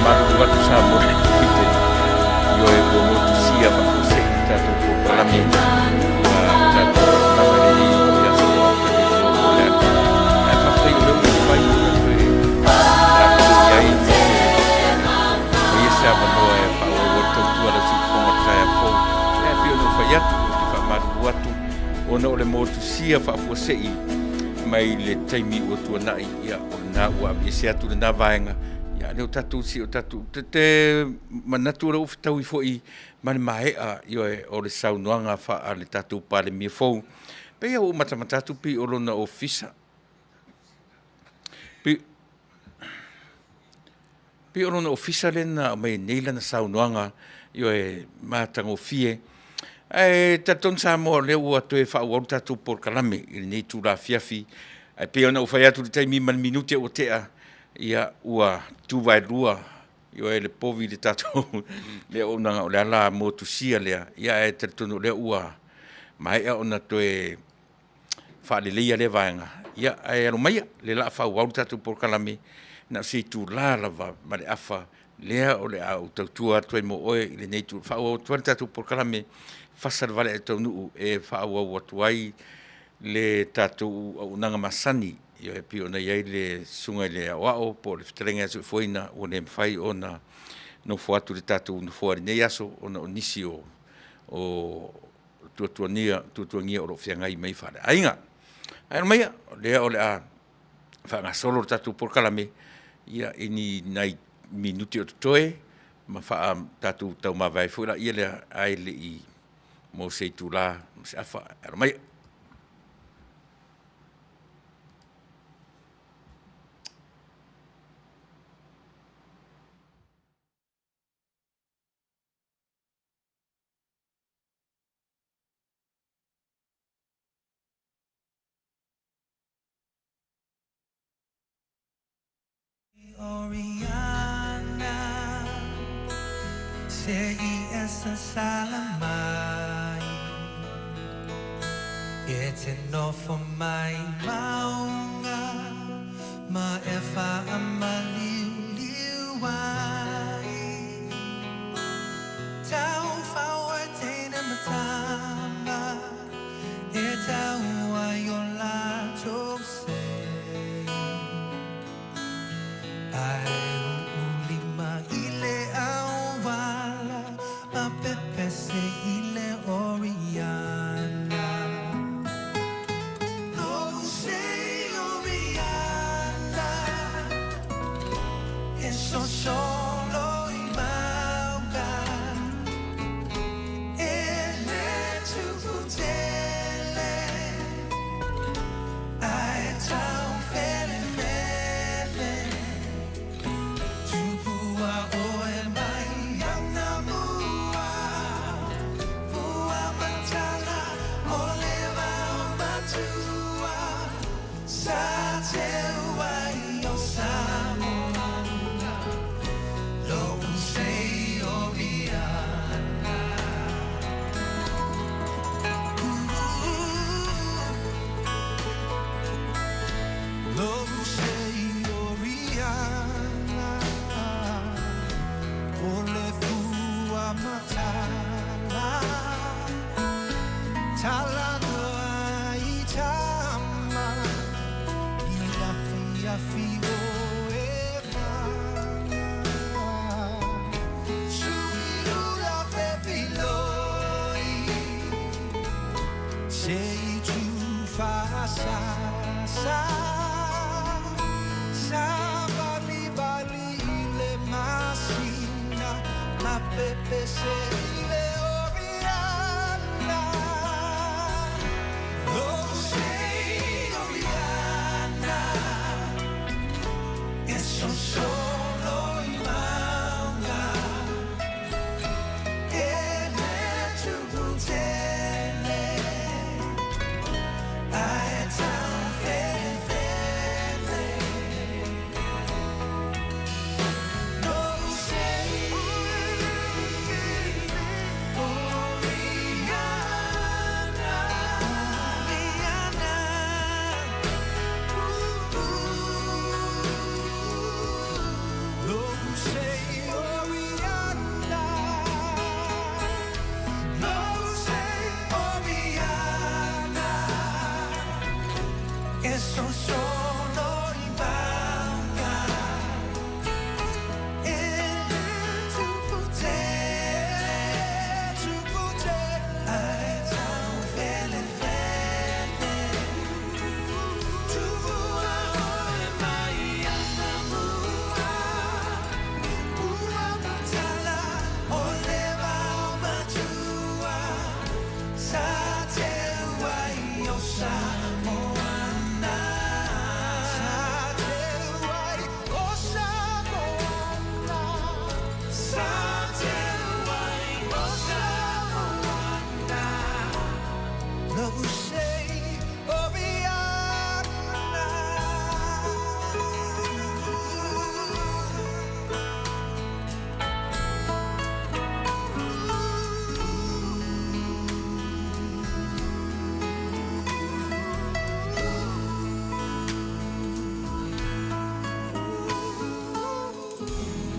malu watu sa mo le kite yo e mo tu sia fa ko se ta to ko la mi ta to na ma le ya so ko ko le fa fa yo le fa yo la ko ya i o sa ba no e fa o to tu ala si ko ta ya fo e pio no fa ya fa malu watu ona o le mo tu sia fa fo se i mai le taimi o tu na ia o na wa bi se atu na vaenga ya le tatu si o tatu te manatura o fitau i foi man mai a yo o le saunoanga fa a le tatu pa le mi fo pe o mata tu pi o lona ofisa pi o lona ofisa le na mai neila na saunoanga yo e matango fie e taton sa mo le o to e fa o tatu por kalame ni tu la fiafi e pe ona o fa ya tu te mi man minuti o te a ia ua tu vai lua yo e le povi le tatu le ona o le ala mo tu sia le ia e taton le ua mai ona to e fa le le vaenga ia e no mai le la fa o tatu por kalame na si tu la va ma le afa lea o le au tautua toi mo oe le nei tu fa o tatu por kalame Fasa Vale e Taunuu e whaua watuai le tātou au nanga masani i e pio na iei le sunga le awao po le whitarenga su fuina o ne mwhai o na no fuatu le tātou no fuari nei aso o na o nisi o tuatuangia o lo whiangai mai whare. Ainga, aina maia, lea o le a whanga solo le tātou por kalame ia ini nai minuti o tutoe ma wha tātou tau mawai fuira ia le ai le i mo se tula se afa era mai Oriana sei essa salamai it's enough for my maunga ma efa amaliu liuai tau fawaitena matama e tau ayola tose ai ulima ile awala a pepe se ile Oriana no sei Oriana e so solo i mauga e le tuputele ai tau fele fele tupua oe mai ana mua pua matala oleva matua sa te wai o samoana lo sei Oriana lo sei Oriana ole fua matala talano ai tama ila fia fio eva suiura pepiloi sei tu fasa sa bali le masina ma pepe se le Oriana lo sei Oriana e son solo i manga e le tuputele ai tau fele fele no sei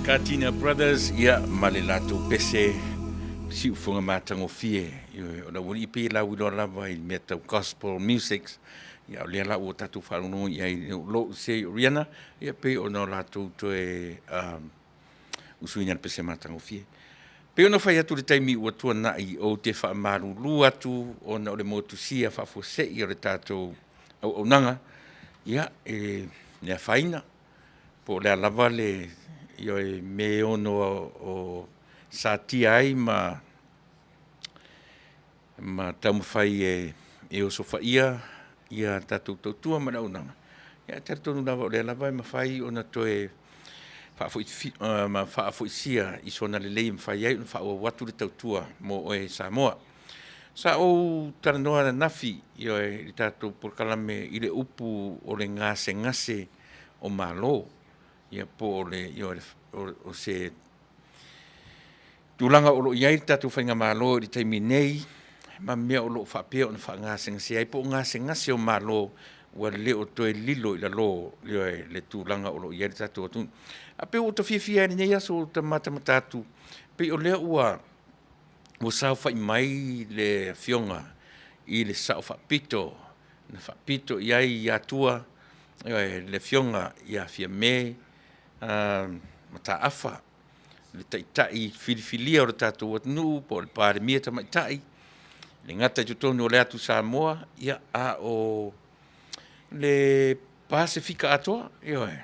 Katina Brothers, ia male latou pese si ufunga matango fie. O na wuni ipi la wilo lava i mea tau gospel musics. Ia o lea la o tatu whanunu ia i lo se riana. Ia pe o na latou toe usuina pese matango fie. Pe o na whai atu le taimi ua tua na i o te wha marulu atu o na o le motu sia whafose i o le tatou au nanga. Ia nea whaina. Po lea lava le io me ono o sa tia ai ma tamu fai e o sofa ia tatu tua ma naunanga. Ia tatu lava o le lava ma fai ona toe ma whaafoisia i sona le lei mawhai ai una watu le tautua mo oe Samoa. Sa o taranoa na nafi io i tatu porkalame i le upu o le ngase o malo. Ia po le o se tulanga o lo iai tatu whainga malo i taimi nei ma mea o lo whapea o na whaangasengase ai po ngasengase o malo ua le o toe lilo i la lo le tulanga o lo iai tatu o tun a pe o ta fia nei aso ta mata pe o lea ua sao whai mai le fionga i le sao whapito na whapito iai atua le fionga ia fia me mata afa le taitai filifilia o le tatou atunuu po le palemia tamaitai le gata i totonu o le atu Samoa ia a o le pasifika atoa ioe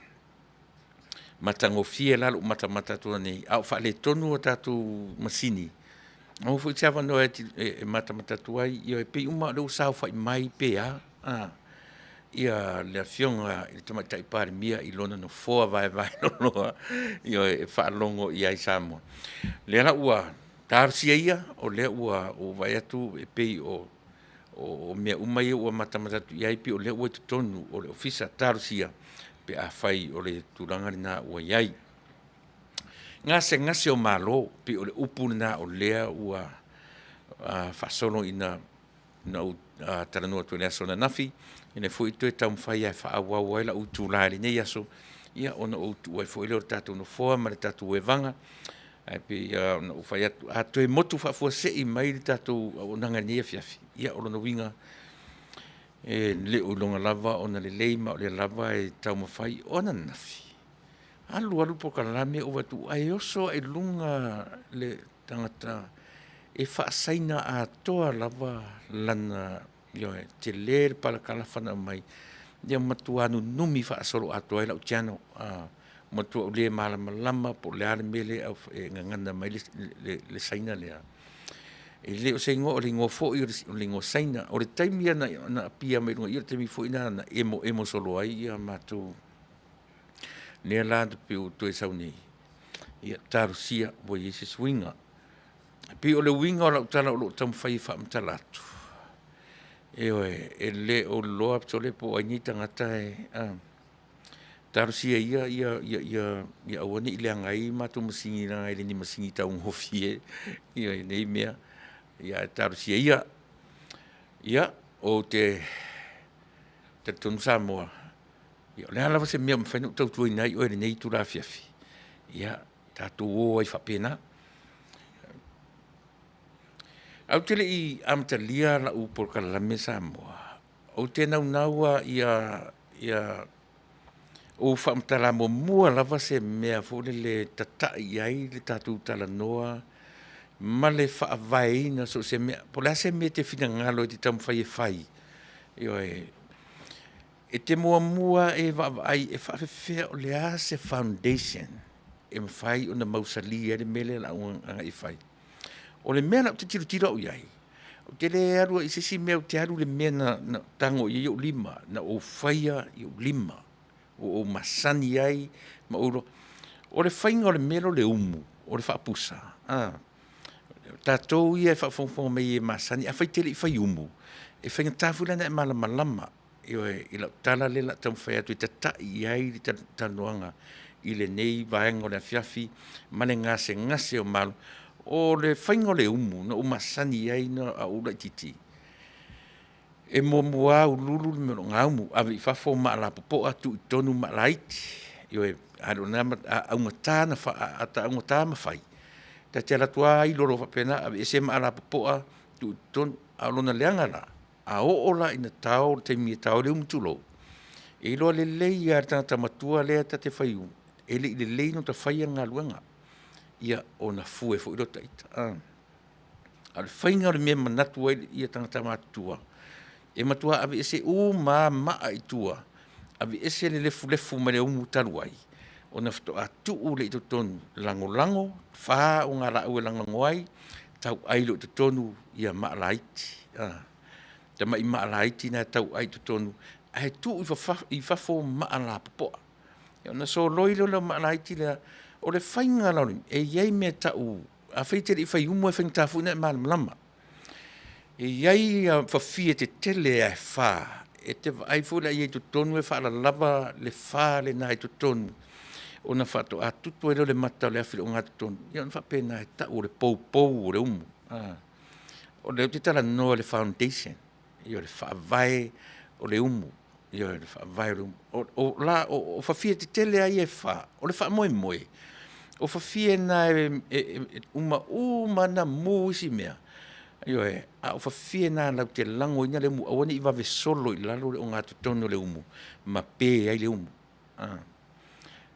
matagofie lalo matamata atua nei a o faaletonu o tatou masini o foi tava no e matamata atua ai ioe pei uma o le usao fai mai pea ia le fionga i tamaitai palemia i lona no foa vai loa io e whaalongo i ai Samoa. Le la ua tarsia ia o le ua o vai atu e pei o mea umai ua matamatatu i ai pe o le ua tutonu o le ofisa tarsia pe a whai o le turanga na ua iai. Ngase o malo pe o le upu na o lea ua whasono ina taranua tu lea sona nafi ina foi to tam fai fa awa wa la utulari nei aso ia ona o tu e foi le tatu no fo ma tatu e vanga ai pe no fai atu e motu fa fo se i mai tatu ona ngani e fiafi ia o no winga le o longa lava ona le leima o le lava e tam fai ona nafi alu po kalame o watu ai oso e lunga le tangata e fa saina a toa lava lana io te ler para kala fana mai dia matuanu numi fa solo ato ela utiano matu le mala malama po le ale mele au nganga mai le saina le le o sengo o lingo fo i o lingo saina o le taimi na pia me no i te mi fo ina na emo solo ai ia matu ne la de pe o to sauni ia tarusia bo isi swinga pe o le winga o la utala o tam fai fa mtalatu e le o loa ptole po ai tangata tarusia ia awani i le angai matu masingi na ile ni masingi taung hofie ia nei mea ia tarusia ia o te tonu Samoa ia le ala se mea mfenu tau tui nai o ele nei tu la fiafi ia tatu o ai fapena au tele i amtalia la u por kalame Samoa o te naua ia o famtala mo mua lava se mea fole le tatai ai le tatu talanoa ma le faavaina so se mea po la se mea te finagalo te tamfai e fai io e te mua e vaavai e faafefea o le a se foundation e mafai ona mausalia le mele la unga e fai o le mea na te tira o iai. O te le arua i sisi mea o te aru le mea na tango i o lima, na o whaia i o lima, o masani ai, ma uro. O le whainga o le mea le umu, o le whaapusa. Tātou ia e whaafonfonga mei e masani, a whaitele i whai umu. E whainga tāwhulana e malama, i lau tala le la tamu whai atu i tatai ai i tanuanga, i le nei vaenga o le fiafi, mane ngase o malu, o le whainga le umu, na umasani ai na a ula titi. E mua u lulu le mero ngaumu, awe i whafo maa la popo atu i tonu maa laiti, Io e aro na aunga tāna ata aunga tāma whai. Ta te ratua i loro whapena, a e se maala popoa, tu ton alona leanga la. A oola ina tau, te mi tau le umtulo. E loa le lei a tangata matua lea ta te whaiu. E le lei no ta whaia ngā luanga. Ia o na fue fo iro taita. Al whainga o le mea manatu ai ia tangata matua. E matua ave ese maa i tua. Ave ese le lefu ma le umu taru ai. O na fto a tuu le ito tonu lango, wha o ngā rau e lango ai, tau ailo ito tonu ia maa laiti. Ta mai maa laiti na tau ai ito tonu. Ai tuu i fafo maa la popoa. Ia na so loilo le maa laiti le o le whainga lauri. E iei mea tau, a whaitere i whai umu e whaingtafu na e lama. E iei whawhia te tele e wha. E te ai fula i ito tonu e wha la lava le wha le na ito tonu. O na whato a tutu e le mata o le awhiri o ngā tonu. Ia na whapena e tau o le pou o le umu. O le te tala noa le foundation. Ia le whaavai o le umu. Ia le whaavai o le umu. O whawhia te tele ai e wha. O le wha moe. O whawhia na uma na mūsi mea. Ia e, o whawhia na lau te lango ina le umu. Awane i wawe solo i lalo o ngā tonu le umu. Ma pē ai le umu.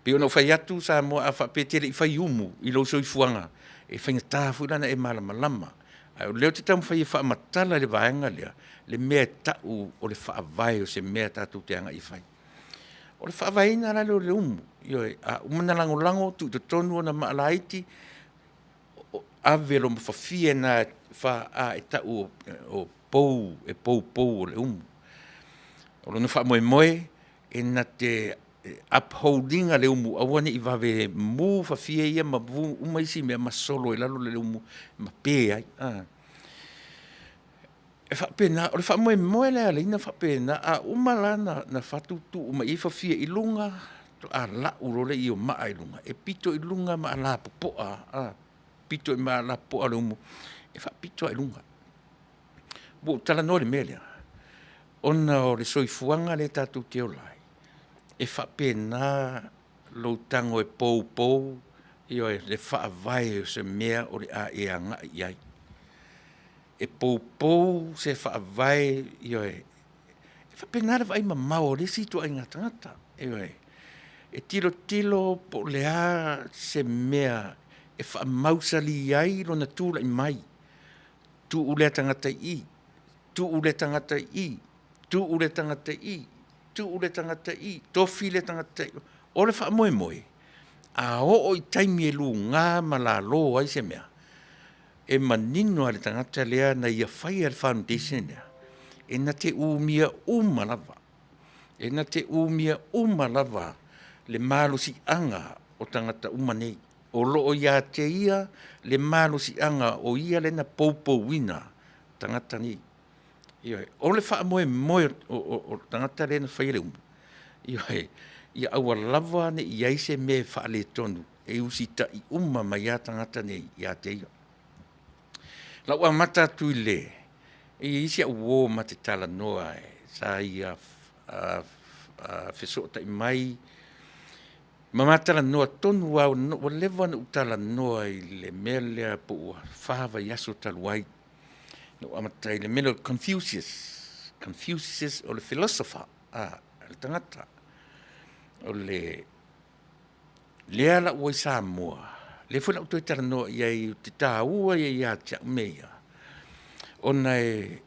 Pe ona fai atu sa mo a fa petere i fai umu i lo so i fuanga e fai ngata fulana e malama. Ai leo te tamu fai fa matala le vaenga le mea tau o le fa vai o se mea tatu te anga i fai. O le fa vai na le umu. Yo a umana lango tu te tonu na maalaiti ave lo mafafie na fa a e tau o pou o le umu. O lo na fa moe e na te upholding a le umu awane i wawe mu whawhia ia ma umaisi mea ma solo e lalo le umu ma pē ai. E whapena, o le whamoe lea le ina whapena a umala na whatutu uma i whawhia i lunga to a la urole i o maa i lunga. E pito i lunga ma a la popoa. Pito i ma a la poa le umu. E whapito i lunga. Bo tala no le mea lea. Ona o le soifuanga le tatu te o lai. E whapena lo tango e pou, i o le whaavai o se mea o le a e anga i ai. E pou se whaavai i o e whapena rawa ai mamau le situ ai ngā tangata. E tilo po le a se mea e whaamausali ai lo na tūla i mai. Tu ule tangata i. Tofi le tangata i. O le wha moe. A o i taimi e lu ngā malalo ai se mea. E manino ale tangata lea na ia whai al foundation lea. E na te umia umalava. Le malo si anga o tangata umanei. O loo ia te ia le malo si anga o ia le na poupo wina tangata ni. O le wha moe o tangata le na whaile umu. Ia aua lava ne i aise me wha le tonu. E usita i ma ia tangata ne ia te ia. Lau a mata tui le. E isi a uo ma te tala noa e. Sa ia whesota i mai. Ma matala noa tonu au o lewa na utala noa i le mea lea po ua whawa i aso talu ai. No amatai le melo Confucius o le philosopher le tangata o le lea la ua i Samoa le funa utoi tala noa i te tāua i a tia mea ona e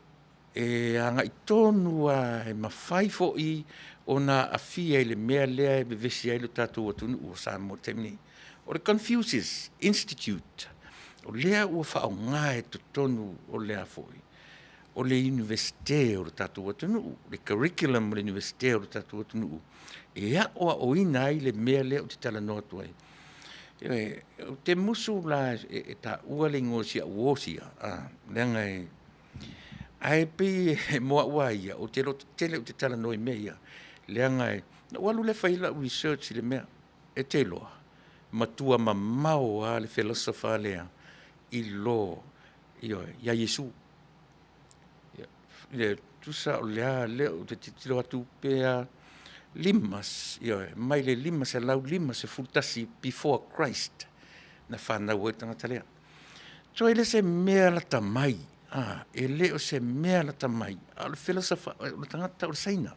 anga i tonu e mawhai fo i ona a fia i le mea lea e bevesi ai lo tātou atunu o Samoa temni o le Confucius Institute o lea ua whao ngā e tonu o lea foi. O le universite o le tātou atunu, le curriculum o le universite o le tātou atunu. E a oa o ina ai le mea lea o te tala noa tuai. O te musu la e ta ua le ngosia uosia. Leanga e ai pe moa ua ia o te roto tele o te tala noa mea ia. Leanga e na walu le whaila research le mea e te loa. Matua mamao a le philosopher lea. I lo ia Yesu le tusa o lea leo te titilo atu pea limas, mai le lima se lau lima se fultasi before Christ, na whanau e tangata lea. So ele se mea la tamai, ele o se mea la tamai, le filosofa, o tangata o saina.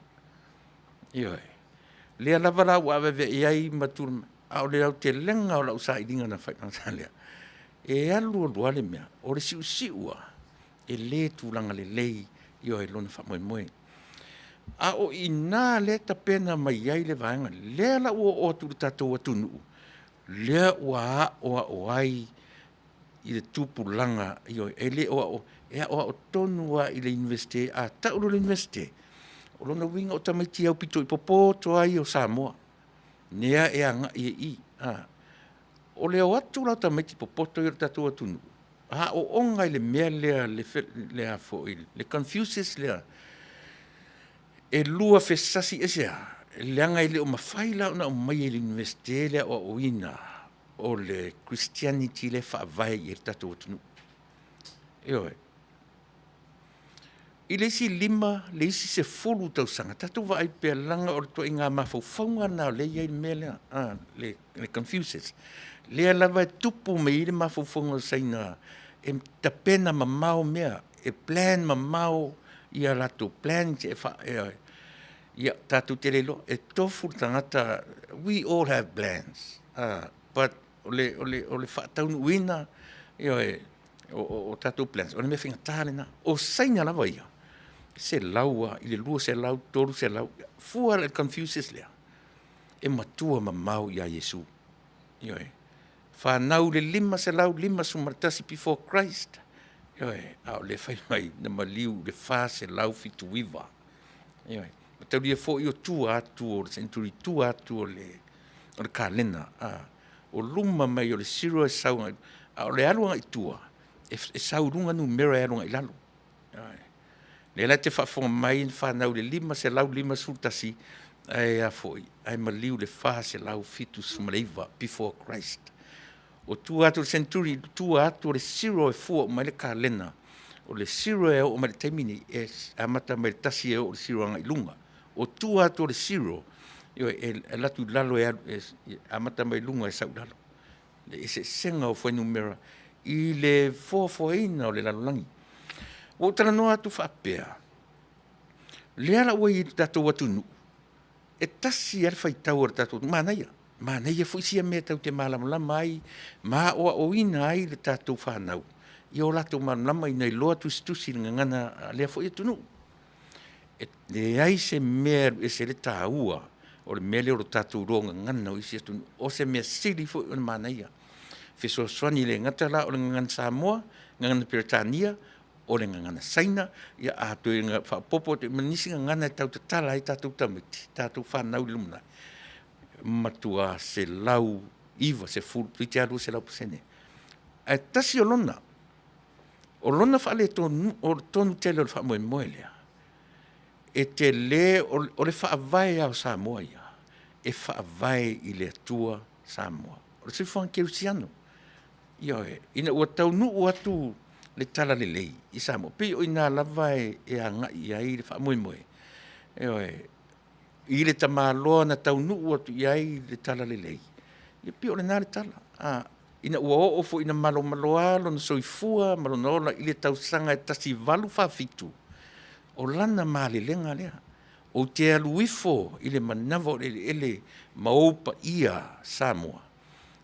Lea lava la ua ve iai matur, au le au te lenga o la usa idinga na whaitangata lea. E alu o luale mea, o le siua, e le tūlanga le lei, lona whamoe. A o ina le ta pena mai ai le vaenga, lea la ua o tu tatou atunu, lea ua o ai i le tupulanga, e le o tonu a i le investe, a tauro le investe, o lona winga o tamaiti au pito i popoto ai o Samoa, nea e anga i, o le o atu lau tamaiti popoto i le tatou atunu, o onga i le mea lea fo i, le Confucius lea, e lua fesasi esea, leanga i le o mawhaila o na o mai i le investe lea o ina, o le Christianity le whaavai i le tatou atunu. I le isi lima, le isi se fulu tau sanga, tatou wa ai pia langa o le toa i ngā mawhauwhaunga na le iai mea lea, le Confucius. Lea lava e tupu me i le mawhauwhaunga saina, e tapena mamau mea, e plan mamau i a lato plan e ia tātou te lelo, e tofu tangata, we all have plans, but o le whaataunu uina, o tātou plans, o le mea whinga tāle na, o saina lava ia, se laua, i le lua se lau, toru se lau, fua le Confucius lea, e matua mamau i a Yesu, whanau le lima se lau, lima sumartasi before Christ, au le whai mai, na maliu, le wha se lau fitu wiwa, tau lia fo i o tua atu o le centuri, tua atu o le kalena, o luma mai o le siro e saunga, o le alunga i tua, e saurunga numera e alunga i lalo. Le la te whafonga mai whanau le lima se lau lima sultasi, ai a foi, ai maliu le wha se lau fitu sumareiva before Christ. O tua atu le centuri, tua atu o le siro e fua mai le kalena, o le siro e o mai le taimini, e amata mai le tasi e o le siro anga i lunga. O tua atu o le siro, e latu lalo e amata mai lunga e sau lalo. Le se senga o fwai numera, i le foafoaina o le lalolangi. O tala noa atu whaapea, le ala ua i tatou atunu, e tasi ar fai tau ar tatou, Manuia fo isia mea tau te malamalama ai, oa o ina ai le tatou whanau. I o latou malamalama i nei loa tusi le ngangana lea fo i atunu. Le ai se mea e se le tāua, o le mea leo ro tatou roa ngangana o isi atunu, o se mea sili fo i o le Manuia. Feso swani le ngata la o le ngangana Samoa, ngangana Peretania, o le ngangana Saina, ia ato e ngā whapopo, manisi ngangana e tau te tala i tatou tamiti, tatou whanau lumna. Matua se lau iwa, se fulu, piti alu se lau pasene. E tasi o lona whaale o tonu tele o le wha moe moe lea. E te le, o le whaavai au Samoa ia, e whaavai i le atua Samoa. O le sifuan keusiano. Ina ua Taunuu atu le tala le lei i Samoa. Pi o ina lava e anga i ai le wha moe moe. I le tamaloa na Taunuu atu i ai le tala le lei. Ia pi o le nā le tala. Ina ua oofo ina malo na soifua, malonoola i le tausanga e tasi valu whawhitu. O lana maalelenga lea. O te aluifo i le manawa o le ele maopa ia Samoa.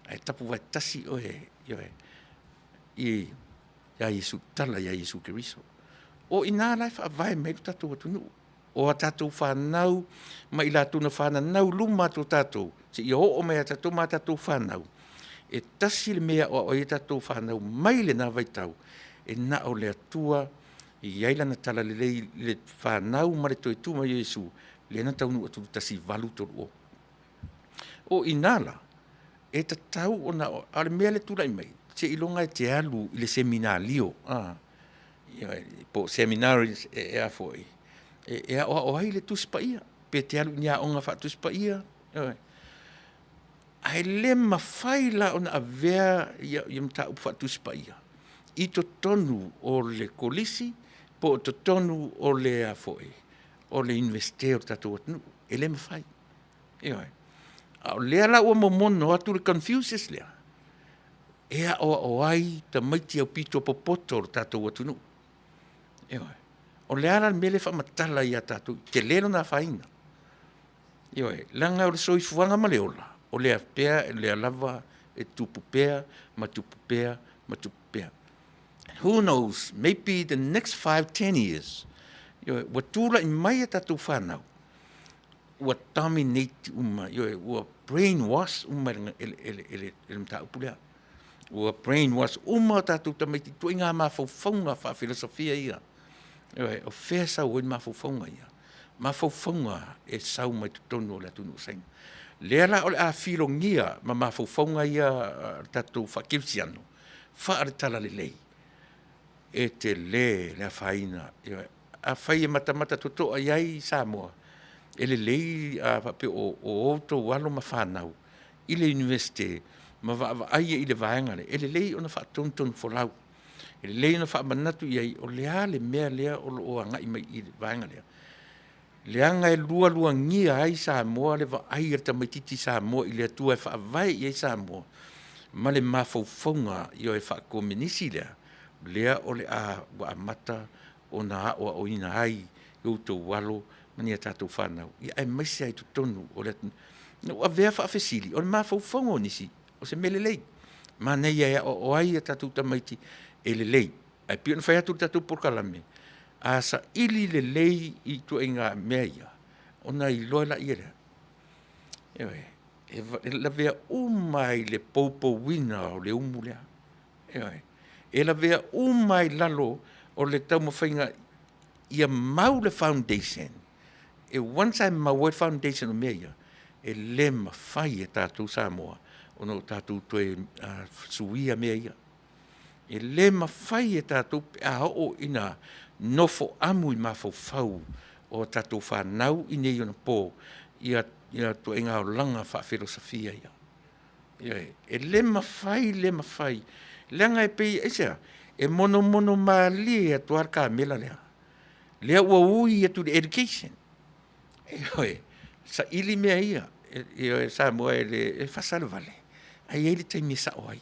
Ai tapu vai tasi i ia Yesu tala, ia Yesu Keriso. O ina lai whaavai mei tatou atunu. O a tatou whanau, ma i la tuna whanau luma to tatou. Se i o mea tatou ma tatou whanau. E tasi le mea o i tatou whanau mai le nā vaitau. E na o le atua, i aila na tala le whanau ma le toi tuma Yesu, le na Taunuu atu tasi valu toru o. O inala, e tatau o na, a le mea le tula i mai, se ilonga e te alu i le seminalio, po seminaries e a foi. E o ai le tuspa ia, pe te alu nia onga wha tuspa ia, ai le mawhaila o na avea i mta upa tuspa ia. I to tonu o le kolisi, po to tonu o le a foi, o le investeo tatou atunu, e le mawhai. Ioi. O lea la ua momono atu le Confucius lea. Ea o ai ta maiti au pito popoto o tatou atunu. Ioi. O lea la mele wha matala ia tatou. Te lelo na whainga. Ioi. Langa o le soifuanga ma le ola. O lea pea, lea lava, e tupu pea, ma tupu pea, ma tupu pea. Who knows, maybe the next 5-10 years, ua tula I mai tatou whanau, ua dominate ua brainwash ele mta upulea. Ua brainwash tatou tamaiti tu inga mawhauwhaunga wha filosofia ia. O whea sau oi mawhauwhaunga ia. Mawhauwhaunga e sau mai tutonu o le atunu sainga. Lea la ole a filongia ma mawhauwhaunga ia tatou whakirsiano. Whaaretala le lei. E te le whaina. A whai e matamata toto a iai Samoa. E le lei a pape o auto walo ma whanau. I le universite. Ma wa aia I le vaenga le. E le lei ona whaatontonu folau. E le lei ona whaamanatu iai o lea le mea lea o anga I mai I le vaenga lea. Leanga e lua ngia ai Samoa le wa aia tamaititi Samoa I le atua e whaavai iai Samoa. Ma le mawhauwhaunga I o e whaakominisi lea. Lea ole a wa mata o na o ina ai o to walo mania tatou whanau. Ia ai maise ai tutonu o le o a vea whaafesili o le mawhauwhaunga nisi o se mele lei. Ma nei ai o ai a tatou tamaiti e le lei. Ai pio na whai atu tatou porkalame. A sa ili le lei I tu inga mea ia. O na I loa la ia lea. Ewe, e la vea umai le popo wina o le umu lea. Ewe. E la vea umai lalo o le tau mawhainga ia mau le foundation. E once I mau e foundation o mea ia, e le mawhai e tātou Samoa, o no tātou toe suia mea ia. E le mawhai e tātou a o ina nofo amu I mawhau o tātou whanau I nei ona pō, ia to inga o langa wha filosofia ia. E le mawhai, Lenga e pei esa e mono mali e tuar ka mela lea. Lea ua ui e tu education. Sa ili mea ia. E sa moa e Fasa le Vale. Ai ele taimi sa oai.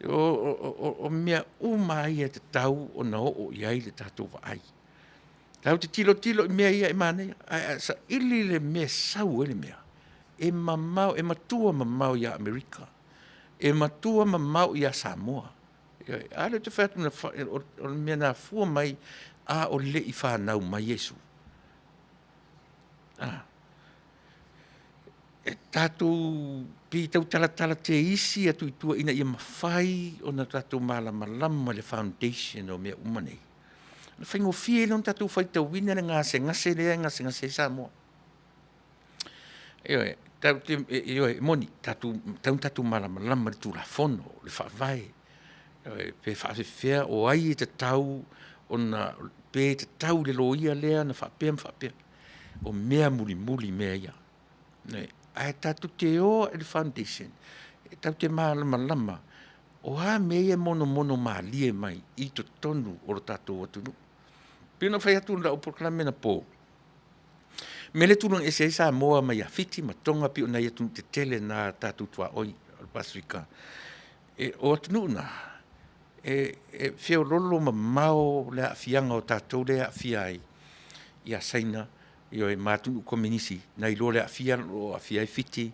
O mea umai e te tau o na o iai le tatou wa ai. Tau te tilo mea ia e mana ia. Sa ili le mea sau ele mea. E mamau, e matua mamau ia Amerika. E matua mamau ia Samoa. Ale te whatu na o mea na fua mai a o le I whanau mai Yesu. E tātou pi tau tala te isi atu I tua ina ia mawhai o na tātou malama le foundation o mea umanei. Na whaingo fie non tātou whai tau wina na ngase lea ngase Samoa. Tau te moni tatu malama le tula fono le whaavai pe whaafewhea o ai te tau o na pe te tau le loia lea na whaapea o mea muli mea ia ai tatu te o e le foundation tau te malama o ha mea mono maalie mai I to tonu o tatou atunu pina whai atu na o proklame na po Mele tulung ese Samoa mai a fiti matonga pi ona ia tu te tele na tatu tua oi al Pasifika. E o atunu na feo lolo mau le afianga o tatou le afiai ia saina I o e matunu kominisi na ilo le afiai fiti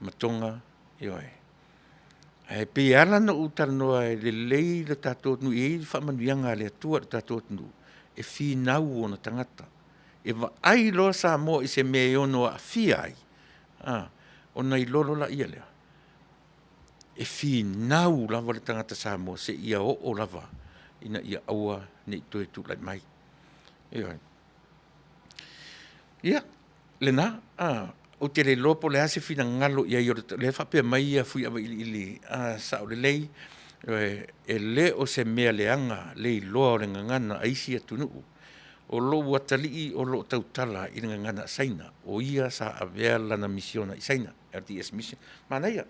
matonga I o e. E pe ala na utanoa le lei le tatou nu e whamanuianga le atua le tatou nu e finau o na tangata. E wa ai loa Samoa I se mea ono a fia ai. O nei lolo la ia lea. E finau lava le tangata Samoa se ia o lava. Ina ia aua ni toe tu lai mai. Ia, le na. O te le lopo le ase fina ngalo ia i le whapea mai ia fui awa ili sa o le lei. E le o se mea leanga le I loa o le ngangana aisi atunuu. O lo watali o lo tautala I ngana saina o ia sa avea lana misiona I saina RTS mission manaya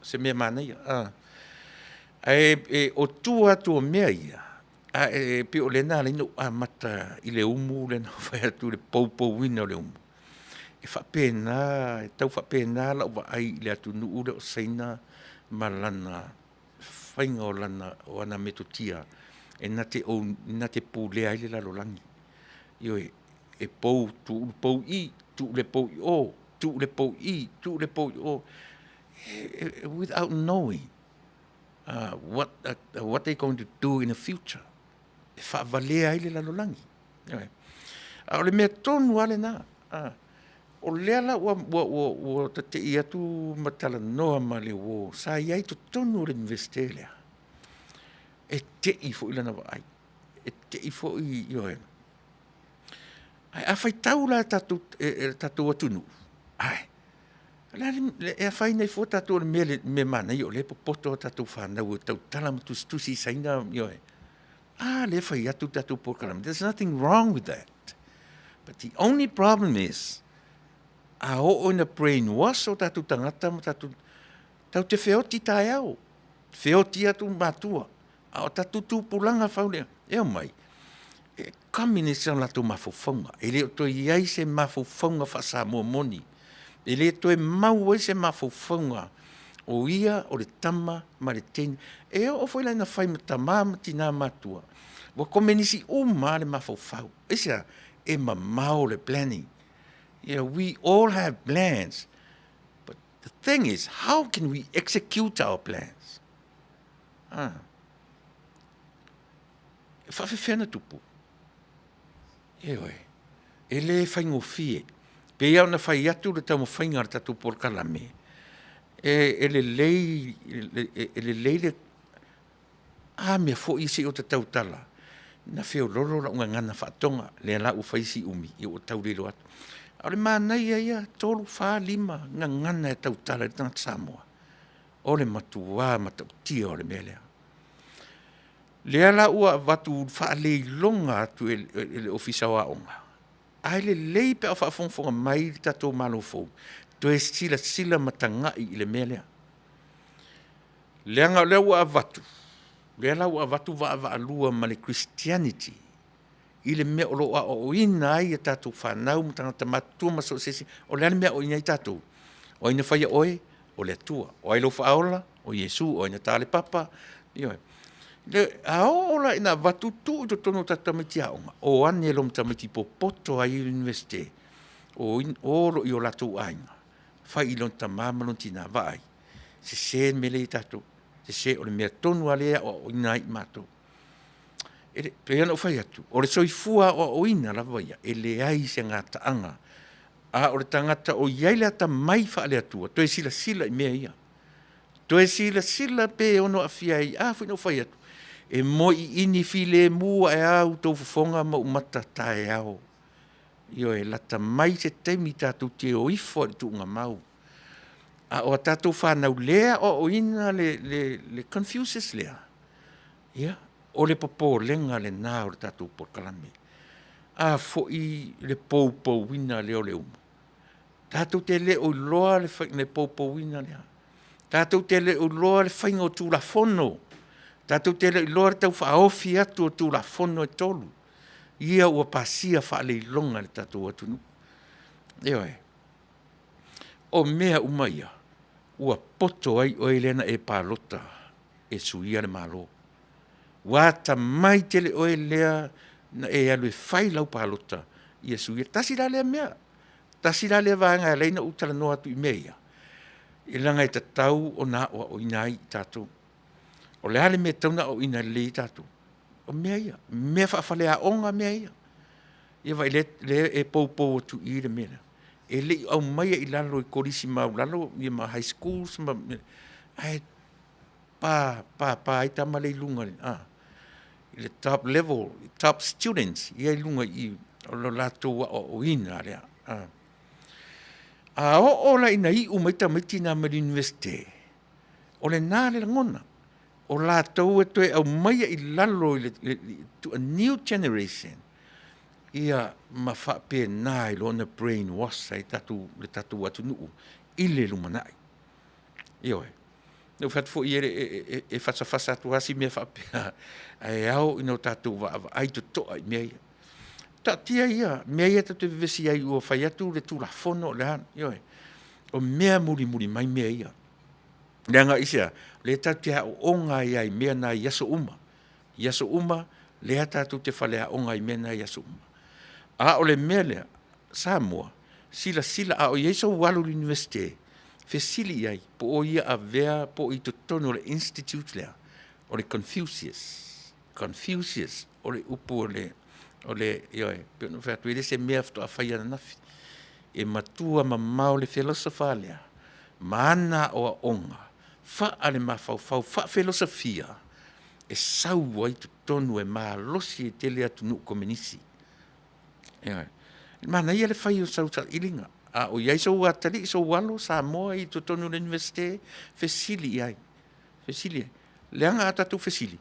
se me manaya o tua tu mea ia pe o le na le no mata I le umu le no vai tu le popo wina le umu whapena, tau whapena la wa ai le atu nu ure o seina ma lana whainga o lana o ana metotia e na te pō lea ile la lolangi. Io e pou, tu pou I, tu le pou I o, tu le pou I, tu le pou I o. Without knowing what they're going to do in the future. E whaavalea ile la lolangi. O le mea tonu ale nā. O lea la ua te I atu matala noa ma le wo. Sa iai to tonu o le investe lea. E te I fo ilana wa ai. E te I fo I ioe. Ai a fai tau la tatu atunu. Ai. E a fai nei fo tatu o me mana I o le popoto tatu whanau o tau tala matustusi saina ioe. Le fai atu tatu pokaram. There's nothing wrong with that. But the only problem is a o na brainwash o tatu tangata ma tatu tau te whioti tai au. Whioti atu matua. O tatu tūpulanga whaulea. E o mai. E kamine se la tu mafufonga. E leo to iai se mafufonga Fasa mo moni. E leo to e mau se mafufonga o ia o le tama ma le teni. E o foi la na fai matama tina matua. Wa komenisi ma le mafufau. Esa e mamau le planning. You know, we all have plans. But the thing is, how can we execute our plans? Whawhiwhena tupu. Ewe. E le whaingo fie. Pe iau na whai atu le tau mo whainga ar tatu por kalame. E le lei le mea fo isi o te tau tala. Na whio loro la unga ngana whaatonga. Le la u whaisi umi. I o tau riro atu. Aure mānai ia tolu wha lima. Nga ngana e tau tala i tanga Samoa. O le matua matau tia o le mea lea. Lea la ua watu wha lei longa atu e le ofisa wa onga. Ai le lei pe a whaafonga mai tato malo fau. To e sila matangai I le mea lea. Lea ua watu. Lea la ua watu wa alua ma le Christianity. I le mea olo a o ina ai e tato whanau mtanga tamatua maso sesi. O lea le mea o ina I tato. O ina whaia oe, o le atua. O ai lo whaaola, o Yesu, o ina tale papa. Ioe. Le aola ina watu tu to tono tatamiti aonga. O ane lo mtamiti popoto ai universite. O lo I o latu ainga. Whai ilon tamama lon tina vai. Se mele I tato. Se o le mea tonu alea o ina I mato. Pe ana o whai atu. O le soifua o ina la vaia. E le ai se ngata anga. O le tangata o iaile ata mai wha le atua. To e sila I mea ia. To e sila pe ono a fiai. Fui no whai atu. E mo I ini file mua e au tau fufonga ma umata tae au. Io e lata mai se teimi tātou te o ifo I tu ngā mau. O tātou whanau lea o ina le Confucius lea. Ia. O le popo lenga le nā o le tātou porkalame. Fo I le pou wina leo le umu. Tātou te le o loa le pou wina lea. Tātou te le o loa le whainga o tū la fono. Tātou te le loa tau whaofi atu o tū la fono e tolu. Ia ua pasia whaale longa le tātou atunu. Eoe. O mea umaia. Ua poto ai o elena e pālota. E suia le malo. Wata mai te le oe lea na e alu e whai lau pālota. Ia suia. Tasi la lea mea. Tasi la lea vanga e leina utala no atu I mea. E langa e tatau o na o inai tātou. O le hale me tauna o ina le tātou. O mea ia. Mea whaafale a onga mea ia. Ia vai le e pou o tu I le mea. E le au mai I lalo I korisi mau lalo. Ia ma high schools. Ai pa ai tama le lunga. I le top level. Top students. Ia I lunga I o lo lato o ina lea. O la ina I umaita maitina ma universite. O le nā le ngona. O la tau e toe au maia I lalo to a new generation. Ia ma whape nai lo na brainwash ai le tatu atu nuu. I le lumanai. Ioe. Nau whatu I e whasa atu hasi mea whape. Ai au ino tatu wa ai to toa I mea ia. tia ia, mea ia te vesi ai ua whai atu le tūla whono le han, ioe. O mea muri mai mea ia. Leanga isia, le tatu te hao onga ia i mea na yaso uma. Yaso uma, le tatu te whalea onga i mea na yaso uma. A o le mea lea, Samoa, sila a o ieiso walu l'universite, fe sili iai, po o ia a vea, po i totono le institute lea, o le Confucius, o le upu o le, ioe, pio no whea tuere se mea fto a whaia na nafi. E matua mamau le filosofa lea, maana o a onga, fa ale mafau, fa filosofia, e sau ai tonu e maa losi e tele atu nuk komenisi. Mana ia le whai o sau tal ilinga. A o iai sau atali, sau walo, sa moa i tonu le universite, fesili iai. Fesili iai. Leanga atatu fesili.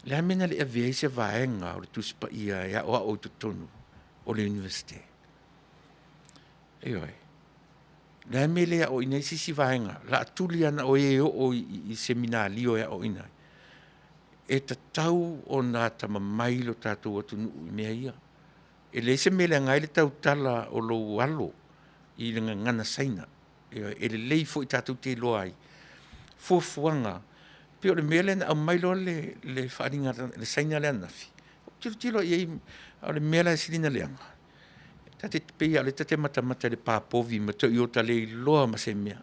Lea mena le avea se vaenga o le tuspa ia ia o tonu o le universite. Eoi. Lea mele o ina sisi vaenga. La atuli ana o o i seminalio ia o ina. E tatau o nā tamamailo tātou atu nuu mea ia. E le se mele ngai le tau tala o lo walo i le ngana saina. E le lei fo i tātou te loa ai. Fuafuanga. Pio le mele na mailo le wharinga le saina le anafi. Tilo i le mele silina leanga. Tate pea le tate mata le pāpovi ma to i o tale loa ma se mea.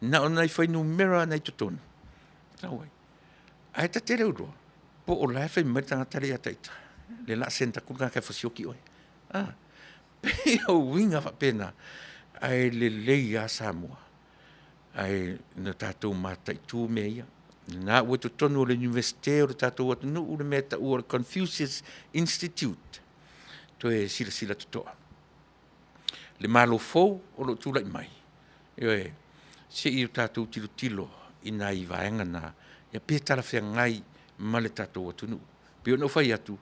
Na o nai whai numera nei tutonu. Tawai. Ai ta te reuroa. Po o lai whai maritanga tale a taita. Le la senta kuka kai fasioki oi. Pea o winga fa pena. Ai le lei a Samoa. Ai na tātou mata i tū mea ia. Nā ua tu tonu o le universite o le tātou atu nu ule mea ta ua Confucius Institute. To e sila tutoa. Le malo fou o lo tūlai mai. Ioe, se i o tātou tilo ina i vaenga nā. Ia pia tala whea ngai ma le tātou atu nu. Pio no whai atu.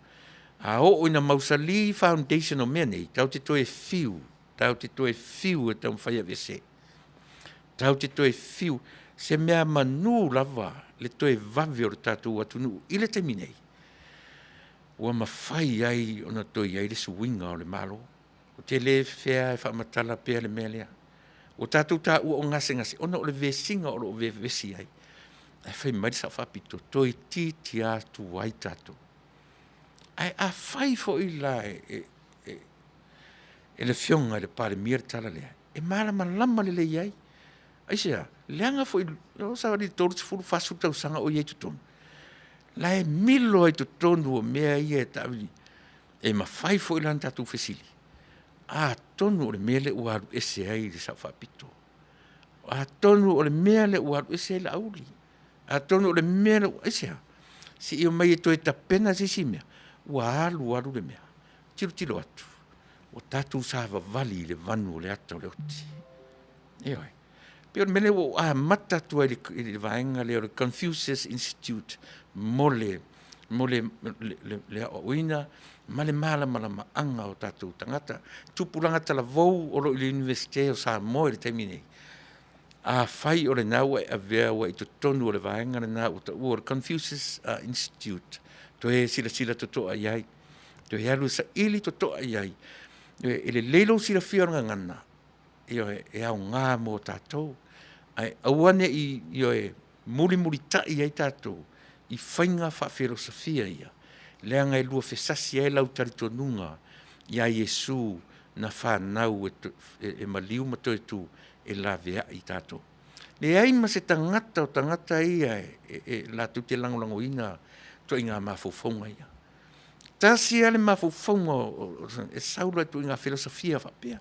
A o ina Mausali Foundation o mea nei, tau te toe fiu. Tau te toe fiu e tau whai a vese. Tau te toe fiu. Se mea manu lava le toe vave o le tātou atu nu. I le temi nei. Ua mawhai ai o na toi ai le suwinga o le malo. O te le whea e whaamatala pia le mea lea. O tātou tā ua o ngase. Ona o le vesinga o le vesi ai. Ai whai mai sa whapito. Toi ti atu ai tātou. Ai a whai fo i la e le fionga le pare mire tala lea. E malama lama le lei ai. Ai sea, leanga fo i o sa wadi tolu te furu fasu tau sanga o iei tutonu. La e milo ai tutonu o mea ia e tawili. E ma whai fo i lan tātou fesili. A tonu o le mea le uaru ese ai le sa whapito. A tonu o le mea le uaru ese ai le auli. A tonu o le mea le uaru ese ai. Si i o mai e toi tapena sisi mea. Ua alu le mea. Tilo atu. O tātou sa vali le vanu le ata o le oti. Eoi. Pio mele o a mata tua i le vaenga le Confucius Institute mole le oina ma le malama anga o tātou tangata. Tupulanga tala vou o lo i le universite o Samoa i le taimine. A whai o le nau e a vea wa i tonu o le vaenga le nau o le Confucius Institute. To e sila totoa iai. To e alu sa ili totoa iai. E le leilo sila whionga ngana. E au ngā mō tātou. Ai awane i muri tai ai tātou. I whainga wha filosofia ia. Leanga e lua whesasi e lau taritonunga. Ia Yesu na whanau e maliu mato e tu e la vea i tātou. Le aima se tangata ia e la tu te langolango ina to inga mawhauwhaunga ia. Tasi ale mawhauwhaunga e saula tu inga filosofia whapea.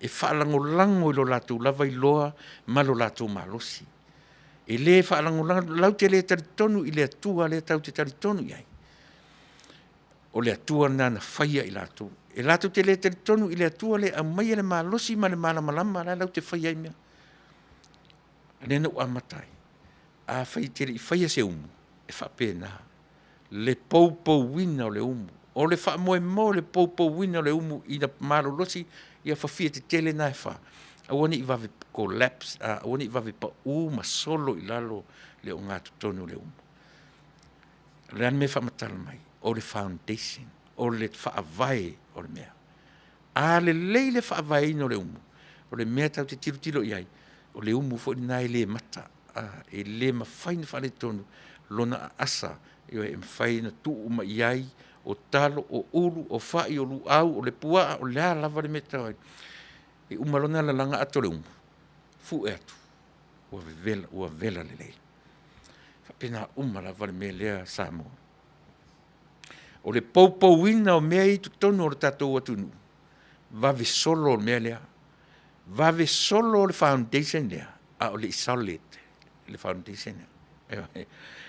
E whaalangolango i lo lātou lava i loa ma lo lātou malosi. E le whaalangolango, lau te le taritonu i le atua le tau te taritonu iai. O le atua nana whaia i lātou. E lātou te le taritonu i le atua le a mai le malosi ma le malamalama la lau te whaia i mea. Nena ua matai. A whai te i whaia se umu. E whapena. Le poupou wina o le umu. O le wha le poupou wina o le umu i na malolosi ia whawhia te tele na e wha. Awane i wawe collapse, awane i wawe pa ma solo i lalo le o ngā tutonu le umu. Le ane me whamatala mai, o le foundation, o le whaavai o le mea. A le leile whaavai no le umu. O le mea tau te tiro iai. O le umu fo ina e le mata. E le mawhaina whale tonu. Lona asa. Iwa e mawhaina tu uma iai. O talo, o uru, o whai, o luau, o le pua, o lea lava le mea tau. E umalona la langa ato le umu. Fu e atu. Ua vela le leile. Whapena umala vale mea lea Samoa. O le poupouina o mea i tutonu o le tatou atunu. Vave solo o mea lea. Vave solo o le foundation lea. A o le isolate. Le foundation lea.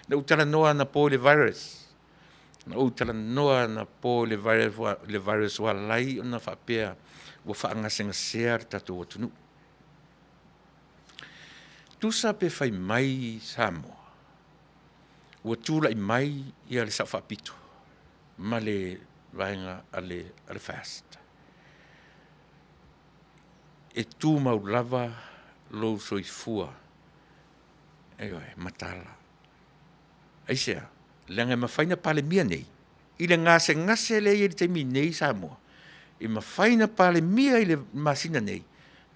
Na utala noa na po le virus. Na utala noa na po le virus wa lai o na whapea. Wa whaangasengasea le tatou atunu. Tusa pe fai mai Samoa. Ua tūla i mai i ale sa whapito. Ma le vaenga ale fast. E tū mau lava lou soifua. Eoi, matala. Aisea, lenga mawhaina pale mia nei. I le ngase le i le teimi nei Samoa. I mawhaina pale mia i le masina nei.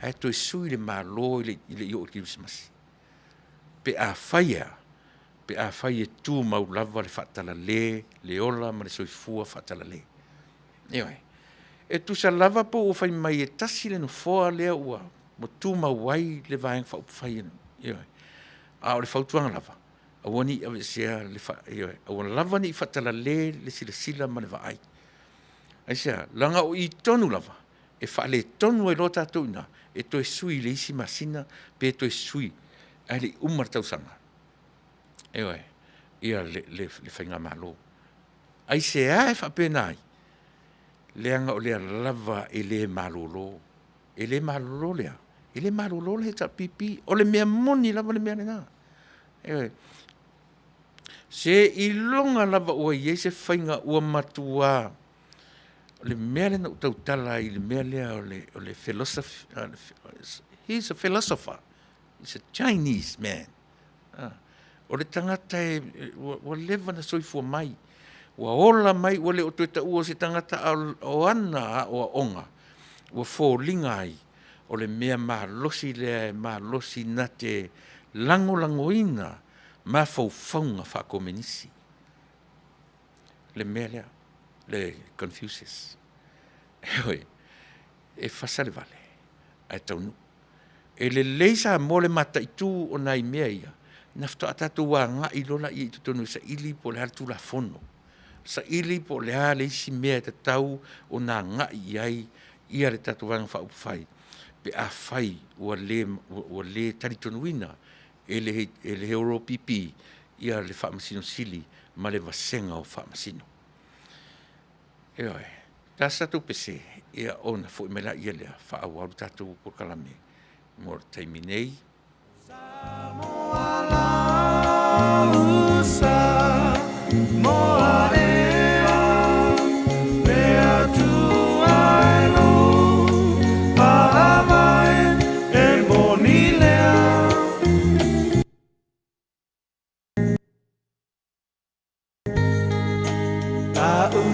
Ai toi sui le malo i le i o Christmas. Pe a whaia. Pe a whai e tū mau lava le whatala le ola ma le soifua whatala le. Eoi. E tu sa lava po o whai mai e tasi le no foa lea ua. Mo tū mau wai le vaeng whau whai anu. Eoi. A o le whautuanga lava. A wani ave sea le wha. Eoi. A wana lava ni i whatala le sila ma le vaai. Aisea, langa o i tonu lava. E wha le tonu e lota tuina. E toi sui le isi masina. Pe toi sui. Ai le umar tausanga. Eoi, ia le whainga malo. Ai se ae whapenai. Leanga o lea lava e le malolo. E le malolo lea. E le malolo le ta pipi. O le mea moni lava le mea nena. Eoi. Se i longa lava ua iei se whainga ua matua. O le mea lena utau tala i le mea lea o le philosophy. He's a philosopher. He's a Chinese man. O le tangata wa lewa na soifua mai. Wa ola mai, wa le o tueta ua se tangata o ana o onga. Wa fōlinga ai. O le mea mahalosi lea, mahalosi na te langoina, ma faufaunga whakomenisi. Le mea lea, le Confucius. Eoi, e Fasa le Vale, ai Taunuu. E le leisa mo le mata i tū o nai mea ia. Nafto atatu wa nga i lola i tutonu sa ili po le hatu la fono. Sa ili po le hale isi mea te tau o na nga i ai ia le tatu wanga wha upwhai. Pe a whai ua le taritonuina e le heoro pipi ia le whaamasino sili ma le vasenga o whaamasino. Eoi, ta satu pese ia ona fo imela ia lea wha awaru tatu por kalame. Mor taimi nei.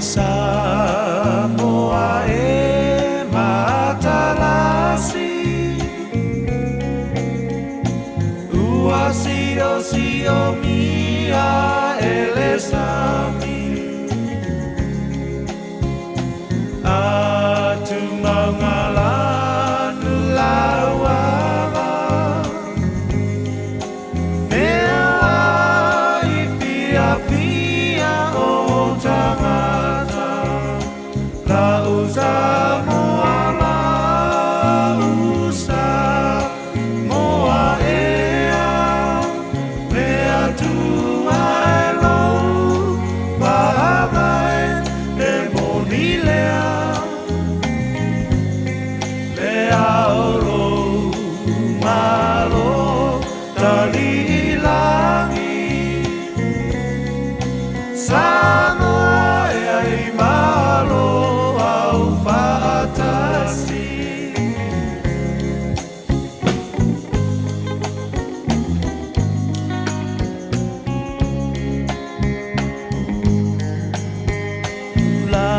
Samoa e matalasi Ua sio mia elesami Atu mangalanu lawava Mea i pia o tangata La usa moa la usa moa ea Mea tua e lo Pahavai e moni lea Lea oro malo Tali langi Samoa e ai malo au fatasi La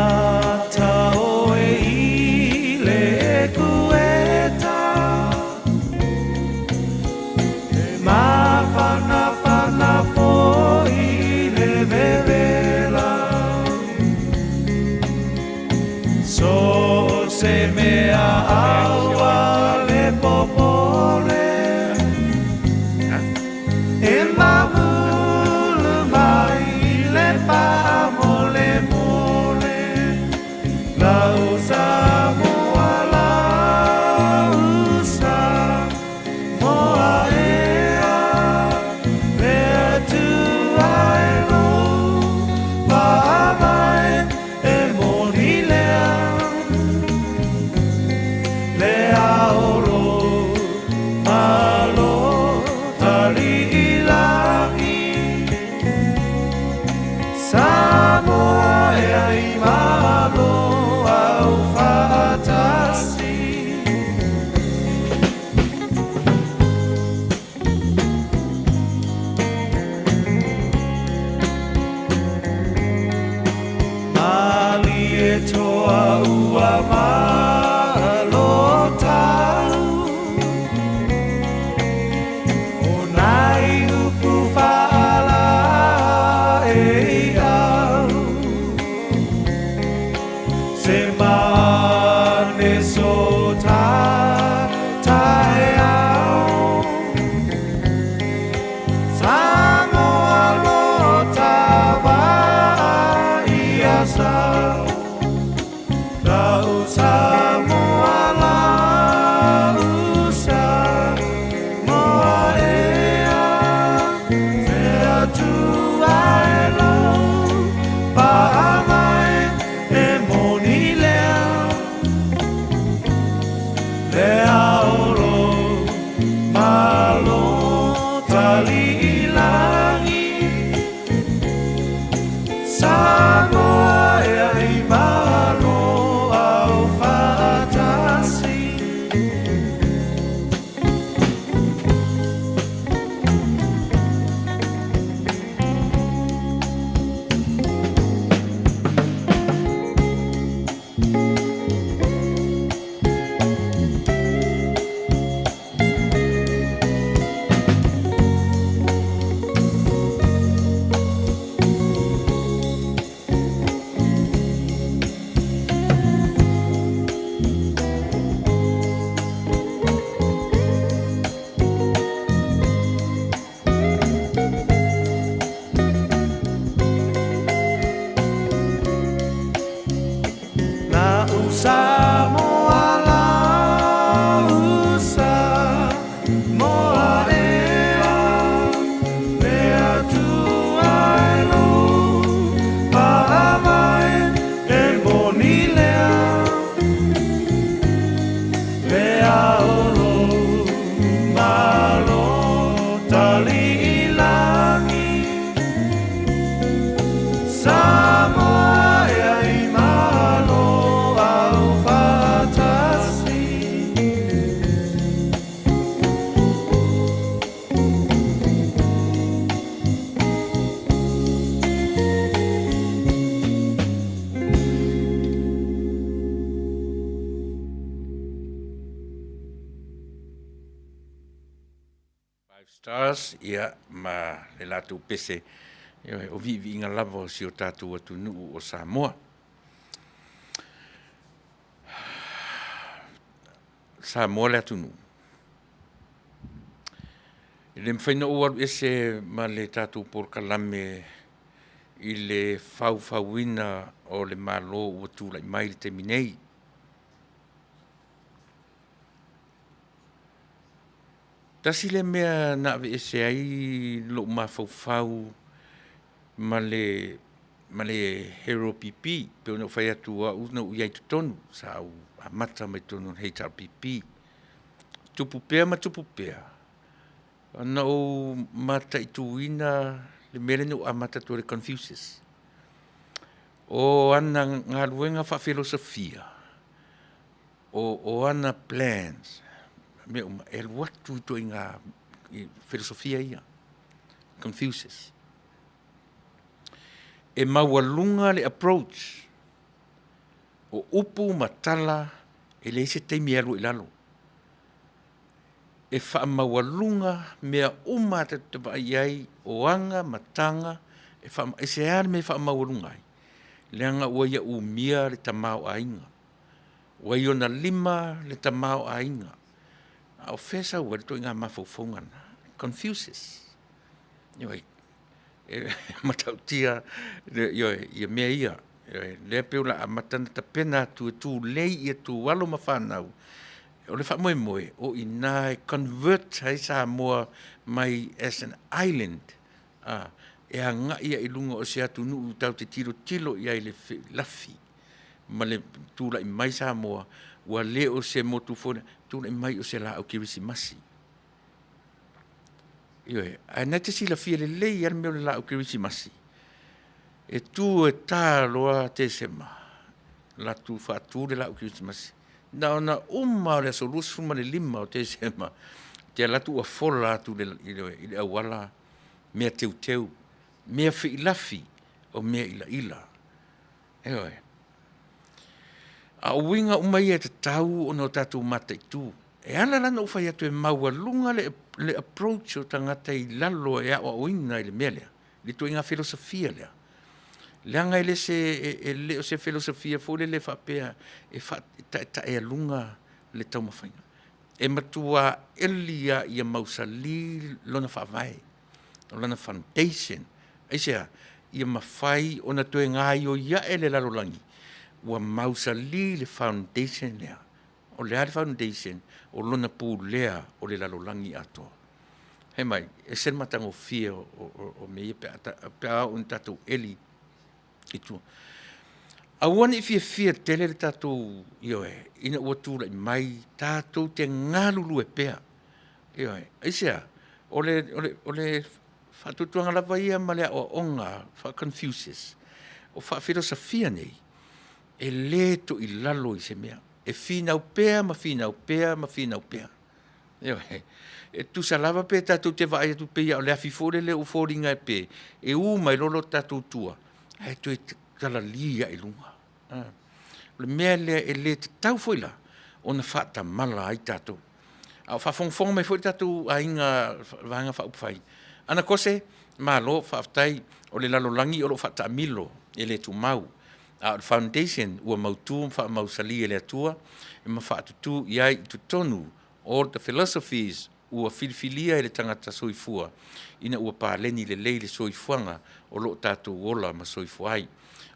Stars, ia, ma le lātou pese, o vivi inga lava o si o tātou atu nuu o Samoa. Samoa le atu nuu. I le mwhaina o aru ese ma le tātou por kalame i le fauina o le malo ua tūlai mai le te minei. Tasi le mea na ave ese ai lo ma fau ma le hero pipi pe ono fai atu a una u iai tutonu sa au a mata mai tonu hei tar pipi. Tupupea ma tupupea. Ana o mata i tuina le mele no a mata tu le Confucius. O ana ngā ruenga wha filosofia. O ana plans. Me el watu to inga filosofia ia Confucius e mawalunga le approach o upu matala e le se te mialu ilalo e fa mawalunga mea umata te vai o anga matanga e fa e se ar me fa mawalunga le anga o ia u mia le tamau ainga o ia na lima le tamau ainga o fesa o to inga mafofonga Confucius yo matautia yo ia mea ia le peula a matana ta pena tu lei ia tu walo mafanau o le fa moe o ina convert hai Samoa mai as an island e anga ia i lunga o se atu nu tau te tilo ia i le lafi ma le tula i mai Samoa ua le o se motufone tula i mai o se la au kirisi masi Ioe, ana te sila fia le lei ar meo le la au kirisi masi. E tu e tā loa te sema. La tu whaatu le la au kirisi masi. Na ona uma o le asolus fuma le lima o te sema. Te la tu a fola atu le awala. Mea teu. Mea whilafi o mea ila. Ioe. A winga umai e te tau o no tatu mata i tū. E ala lana o whai atu e maua lunga le approach o tangata i lalo e a winga i le mea lea. Le tu inga filosofia lea. Leanga ele se le o se filosofia fole le whapea e ta e lunga le tau mawhainga. E matua elia i a mausali lona whawai. Lona foundation. Eisea, i a mawhai o na tue ngai o ia e le lalolangi. Ua mausali le foundation lea. O le ale foundation o lona pū lea o le lalolangi atoa. He mai, e sen matango fia o me pe a un tatou eli i tua. Awana i fia tele le tatou ioe, ina ua tūla i mai tatou te ngalulu e pea. Ioe, eisea, o le whatutuanga lava ia ma lea o onga, wha Confucius, o wha filosofia nei, e le to i lalo i se mea. E finau pea, ma finau pea, ma finau pea. Ioe, e tu sa lava pe tatou te vai atu pea o le afifore le uforinga e pe, e mai lolo tatou tua. E tu e tala lia i lunga. Le mea le e le te tau foila, o na whata mala ai tatou. Au whafongfong mai foi tatou a inga vanga whaupwhai. Ana kose, ma lo whaftai o le lalolangi o lo whata milo, e le tu mau. A foundation ua mautu wha mausali e le atua, e ma whaatutu iai i tu tonu, all the philosophies ua filifilia e le tangata soifua, ina ua pāleni le leile soifuanga o lo tatou ola ma soifuai.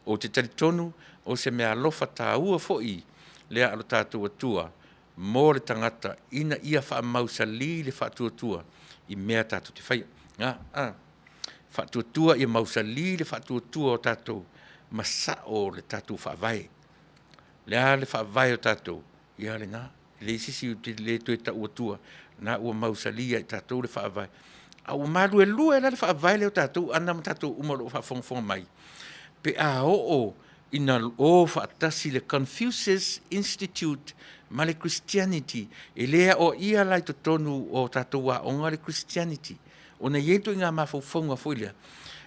O te talitonu, o se mea alofa tā ua foi, lea alo tatou atua, mō le tangata, ina ia wha mausali le whaatuatua, i mea tatou te whaia. Whaatuatua i mausali le whaatuatua o tatou, masao le tatou whaavai. Lea le whaavai o tatou, ia le nā, le sisi u te le tue ta uatua, nā ua mausalia i tatou le whaavai. A ua maru e lua e la le whaavai le o tatou, ana ma tatou umaro whaafongfonga mai. Pe a o ina o whaatasi le Confucius Institute ma le Christianity, e lea o ia lai to tonu o tatou a onga le Christianity. O na ieto inga mawhauwhaunga fwilea.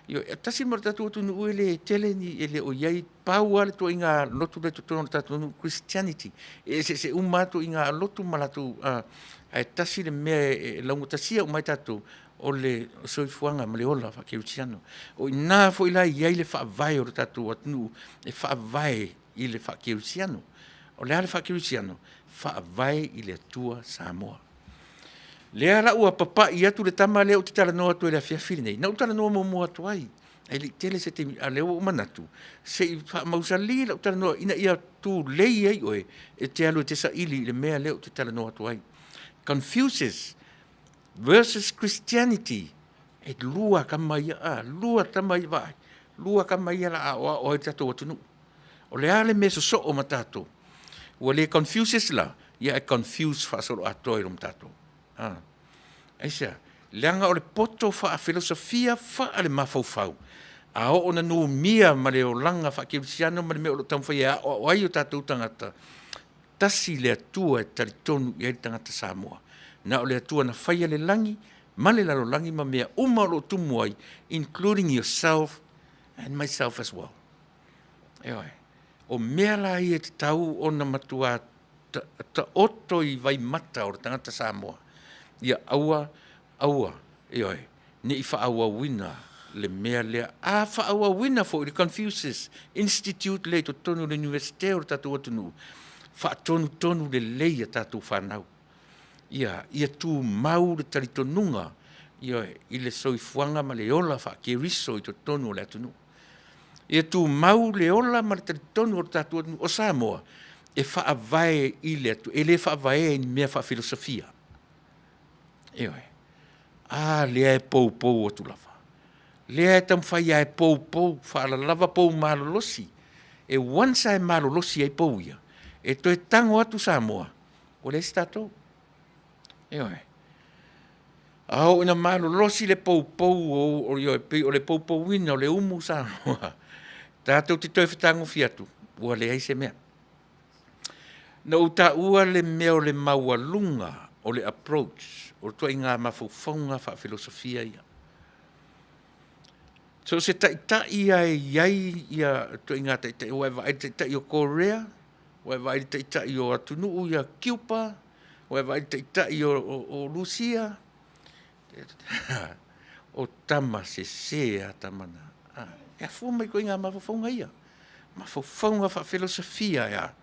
Yo, tasi mara tatou tunu ue le tele ni ele o iai pau ale to inga lotu le to tonu tatou Christianity. E se umatu inga lotu malatu a tasi le mea laungo tasia umai tatou o le soifuanga ma le ola whakeusiano. O ina fo ila iai le whaavai o le tatou atunu e whaavai i le whakeusiano. O le ale whakeusiano, whaavai i le atua Samoa. Lea la ua papa i atu le tama lea o te tala noa tu e le awhiawhiri nei. Na utala noa mua atu ai. E li tele se te a leo o manatu. Se i mausali la utala noa ina ia tu lei ei oe e te alu te sa ili le mea leo te tala noa atu ai. Confucius versus Christianity. E lua kamaia lua tamaia vai. Lua kamaia la o e tato atunu. O le ale me so o matato. Ua le Confucius la, ia e confuse fasolo atoi rom tato. Aisa, leanga o le poto wha a filosofia wha ale mawhauwhau. A o na nu mia ma le o langa wha kiwisiano ma le mea o lo tamwhai o ai o tātou tangata. Tasi le atua e taritonu i ai tangata Samoa. Na o le atua na whaia le langi, ma le lalo langi ma mea uma lo tumu ai, including yourself and myself as well. Eoi, o mea la i e te tau o na matua ta oto i vai mata o le tangata Samoa. Ia aua, ioi, ne i whaaua wina le mea lea. A whaaua wina fo i le Confucius Institute le to tonu le universite o tatou atunu. Tonu le leia tatou whanau. Ia tu mau le talitonunga, ioi, i le soifuanga ma le ola whakeriso i to tonu le atunu. Ia tu mau le ola ma le talitonu o tatou atunu o Samoa, e whaavae i le atu, e le whaavae i mea whafilosofia. Eoi, lea e pou atu lava. Lea e tamwhai e pou, whaala lava pou malolosi. E wansa e malolosi e pou ia. E toi tango atu Samoa. O le stato. Eoi. Au ina malolosi le pou o le pou wina o le umu Samoa. Tātou te toi whatango fiatu. Ua le aise mea. Na uta ua le mea o le maua lunga o le approach. O tua inga mawhauwhaunga wha filosofia ia. So se tai ia e iai ia tua inga tai o eva ai tai o Korea, Ua vai te ita I o Taunuu ia Kiupa, ua vai te ita I o Lucia, o tama se a tamana. E a fua mai koe ngā mawhawhaunga ia. Mawhawhaunga wha filosofia ia.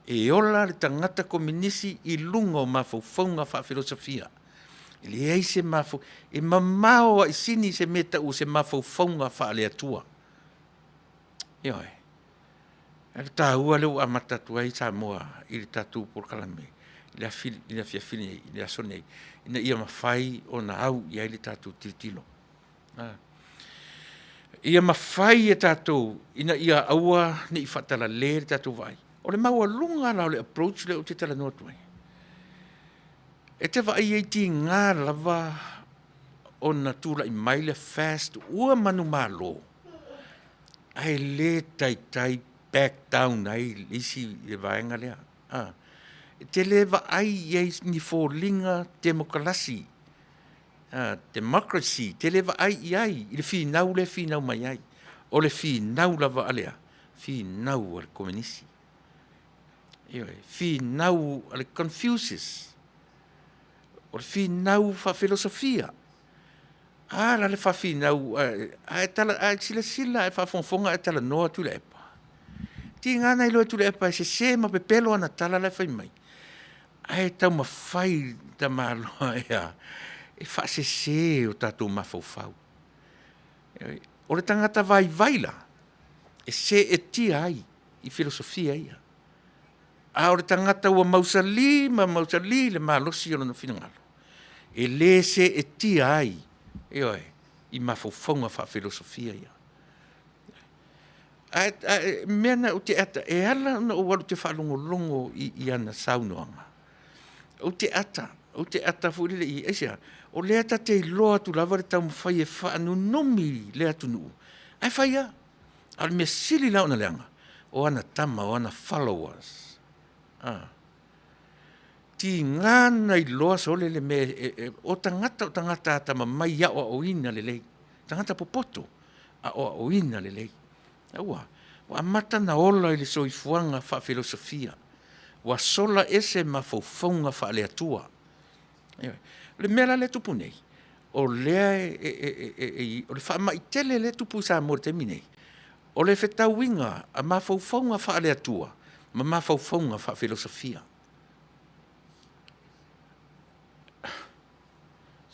E ola le tangata kominisi I lunga o mawhawhaunga wha filosofia. Ele ei se mawhau, e mamao I sini se meta u se mawhawhaunga wha le atua. Ioi. E le tāua leo a matatua I tā moa I le tātou por kalame. I le fiafine, I le asone. Ina ia mawhai o na au I le tātou titilo. Ia mawhai e tātou, ina ia aua ni I whatala le tātou vai. O le maua lunga la o le approach le o te tala noa tuai. E te vai e ti ngā lava o na tūla I mai le fast ua manu malo. Ai le tai back down ai isi le vaenga lea. E te le vai e ni fōlinga demokrasi. Democracy, te le vai I le whinau le whinau mai ai. O le whinau lava alea. Whinau al komunisi. Whinau al Confucius. O le whinau fa filosofia. La le fa whinau, sila e fa fonfonga e tala noa Tuilaepa. Ti ngana I loa Tuilaepa e se ma pepelo ana tala le whai mai. Tau mawhai ta maloa ea. E fa se o tātou mawhauwhau. O le tangata vai vaila. E se e tia ai I filosofia ia. O le tangata ua mausali le malosi o no finangalo. E le se e tia ai. I mawhauwhaunga wha filosofia ia. Mena o te ata, e ala na o walu te whalongolongo I ana saunoanga. O te ata furile I esia. O le ata te loa tu lava le tau mwhai e whaanu nomi le Taunuu. Ai whaia. Al mea sili lau na leanga. O ana tama, o ana followers. Ti ngana I loa sole le me, o tangata ata mai a o ina le lei. Tangata popoto, a o ina le lei. Ua, wa mata na ola I le soifuanga wha filosofia. Wa sola ese ma faufonga wha le atua. Le mea le tupu nei. O lea o le wha maitele le tupu sa mor te minei. O le whetau winga a ma faufonga wha le atua. Ma faufonga wha filosofia.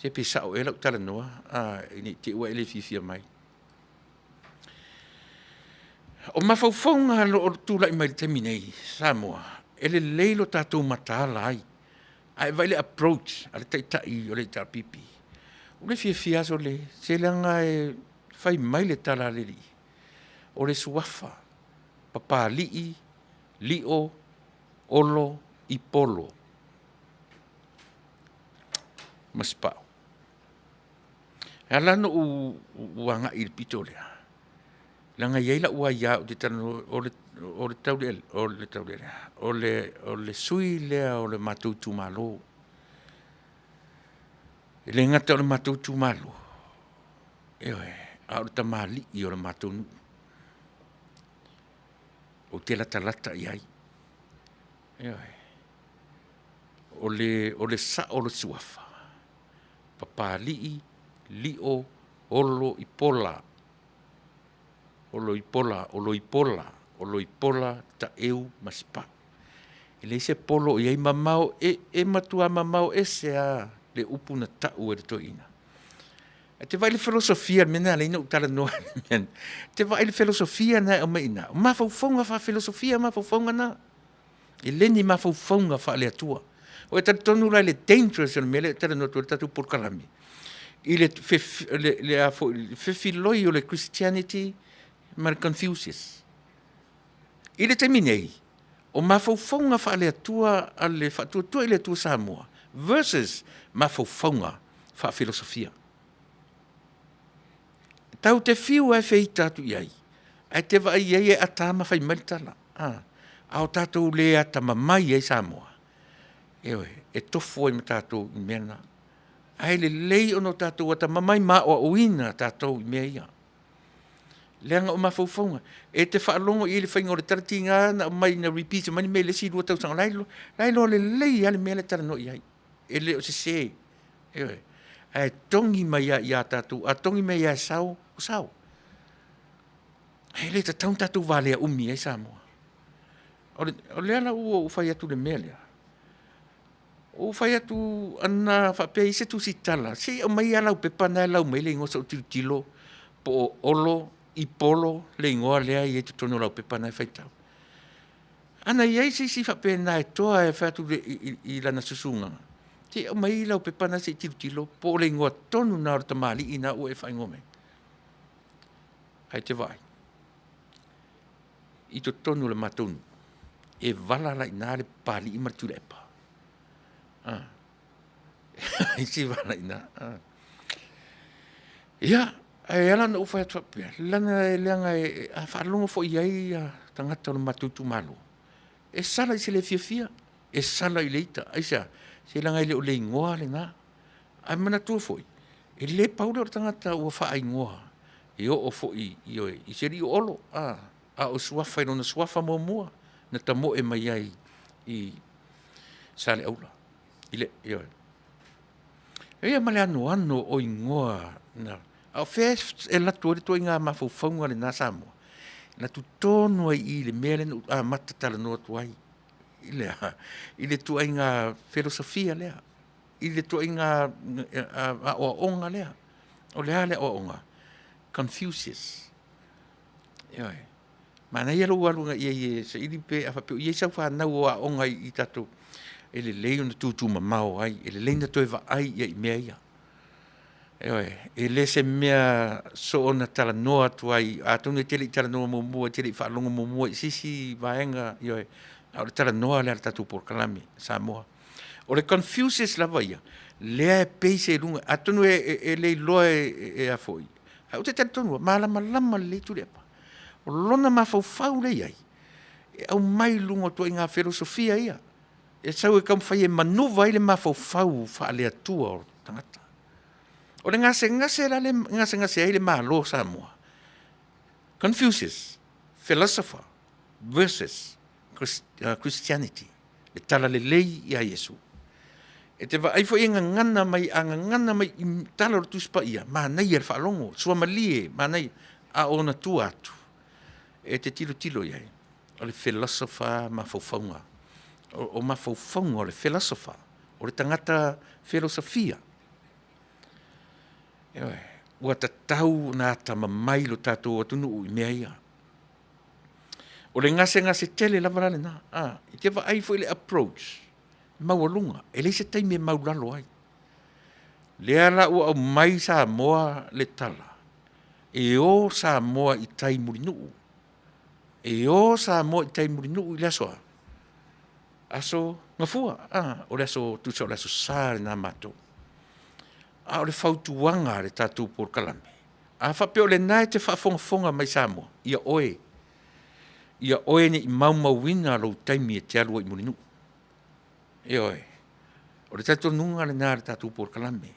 Se pisa o ela utala noa. Ini te ua ele fifia mai. O mawhauwhaunga o tūla I mai te minei, Samoa, ele leilo tātou matala ai. Ai vai le approach, ale taitai o le tāpipi. O le fiafias o le, se langa e whai mai le tala le li. O le suafa, papa lii, lio, olo, I polo. Maspao. Alano uanga I pito lea. Langa yeila ua ia o te tano o le taulele, o le sui lea o le matautu malo. Le ngata o le matautu malo. A o le tamali I o le mataunu. O te lata iai. O le sa o le suafa. Papa lii, lio, olo I pola. Olo ipola ta eu maspa. Ele se polo I ai mamau e matua mamau ese a le upuna tau e toina. Te vai le filosofia mena le ina utala noa. Te vai le filosofia na o meina. Ma faufonga fa filosofia ma faufonga na. E leni ma faufonga fa le atua. O e tonu la le dangerous o mele tala no tatu por kalami. Il fefiloi o le Christianity ma le Confucius. I le terminei, o mawhauwhaunga wha le atua a le whatuatua I le atua Samoa versus mawhauwhaunga wha filosofia. Tau te whiu ai whei tātu iai. Ai te wa iai e atama whai maritala. Ao tātou le atama mai ai Samoa. E tofu ai ma tātou I mena. Ai le lei ono tātou atama mai ma o uina tātou I mea ia. leanga o mafaufaunga. E te whaalongo i le whainga o le taratinga na mai na repeat mani me le si rua tau sanga lailo le lei ale mele tara no iai. E le o se se. E ai tongi mai ia tatu, a tongi mai ia sao, o sao. E le ta taun tatu vale a umi ai Samoa. O le ala ua u whai atu le mele. O whai atu ana whapea i se tu si tala. Se o mai ala u pepana e lau mai le ingosa o tilo po olo i polo le ingoa lea i e tu tono lau pepana e whaitau. Ana iai si whapea na e toa e whai atu i lana susunga. Se o mai lau pepana se tilo po le ingoa tonu na orta mali ina o e whai ngome. Hai te vai. I to tonu le matonu. E vala la ina le pali i Tuilaepa. Isi vala ina. Ia, e ala na ufa atu apea. Lana e leanga e whaalongo fo iai tangata o le matutu malo. E sala i se le fia. E sala i le ita. Aisa, se langa i le o le ingoa le nga. Ai mana tua foi. E le paule o tangata ua wha ingoa. E o fo i oe. I se ri o olo. A o suafa i rona suafa mua. Na tamo e mai ai i sale aula. Ile, ioe. Ea male ano o ingoa na. Au fes e latu ori toi ngā mawhauwhaunga le nā Samoa. Na tu tonu ai i le mele na matatala noa tuai. Ile tu ai ngā filosofia lea. Ile tu ai ngā oonga lea. O lea le oonga. Confucius. Ioe. Mana ia lo walu nga ia se ili pe apa pe ia sa fa na wa onga i tatu ele lei na tu mamau ai ele lei na toeva ai ia me ia ele se mea so ona tala noa tu ai atu ne tele tala noa mo tele fa longo mo si vaenga ia au tala noa le tatu por kalami Samoa o le Confucius la vaia le pe se lunga atu no ele lo e afoi au te tatu malama le Tuilaepa o lona mafau le iai. E au mai lungo tua i ngā filosofia ia. E sau e kam whai e manuva i le mafau wha le atua o tangata. O le ngase la le ngase ai le malo Samoa. Confucius, philosopher versus Christianity. Le tala le lei ia Yesu. E te vai fo inga ngana mai i tala o tuspa ia. Manai e whaalongo, sua malie, manai a ona tu atu. E te tilo iai, o le philosopher mafaufaunga. O mafaufaunga o le philosopher, o le tangata filosofia. Ewe, ua ta tau na ta mamai lo tātou atunu i mea ia. O le ngase tele lava lale na, i te ai fo le approach, maualunga, e le se taimi e maulalo ai. Le ala ua au mai Samoa le tala, e o Samoa i tai murinuu. E o Samoa i tai murinuu i le asoa. Aso ngafua, o le aso tusa o le aso sāre nā mātou. O le fautuanga le tātou por kalame. A whapeo le nai te whaafonga mai Samoa, ia oe. Ia oe ne i maumawina lo taimi e te alua i murinuu. E oe. O le tātou nunga le nā le tātou por kalame.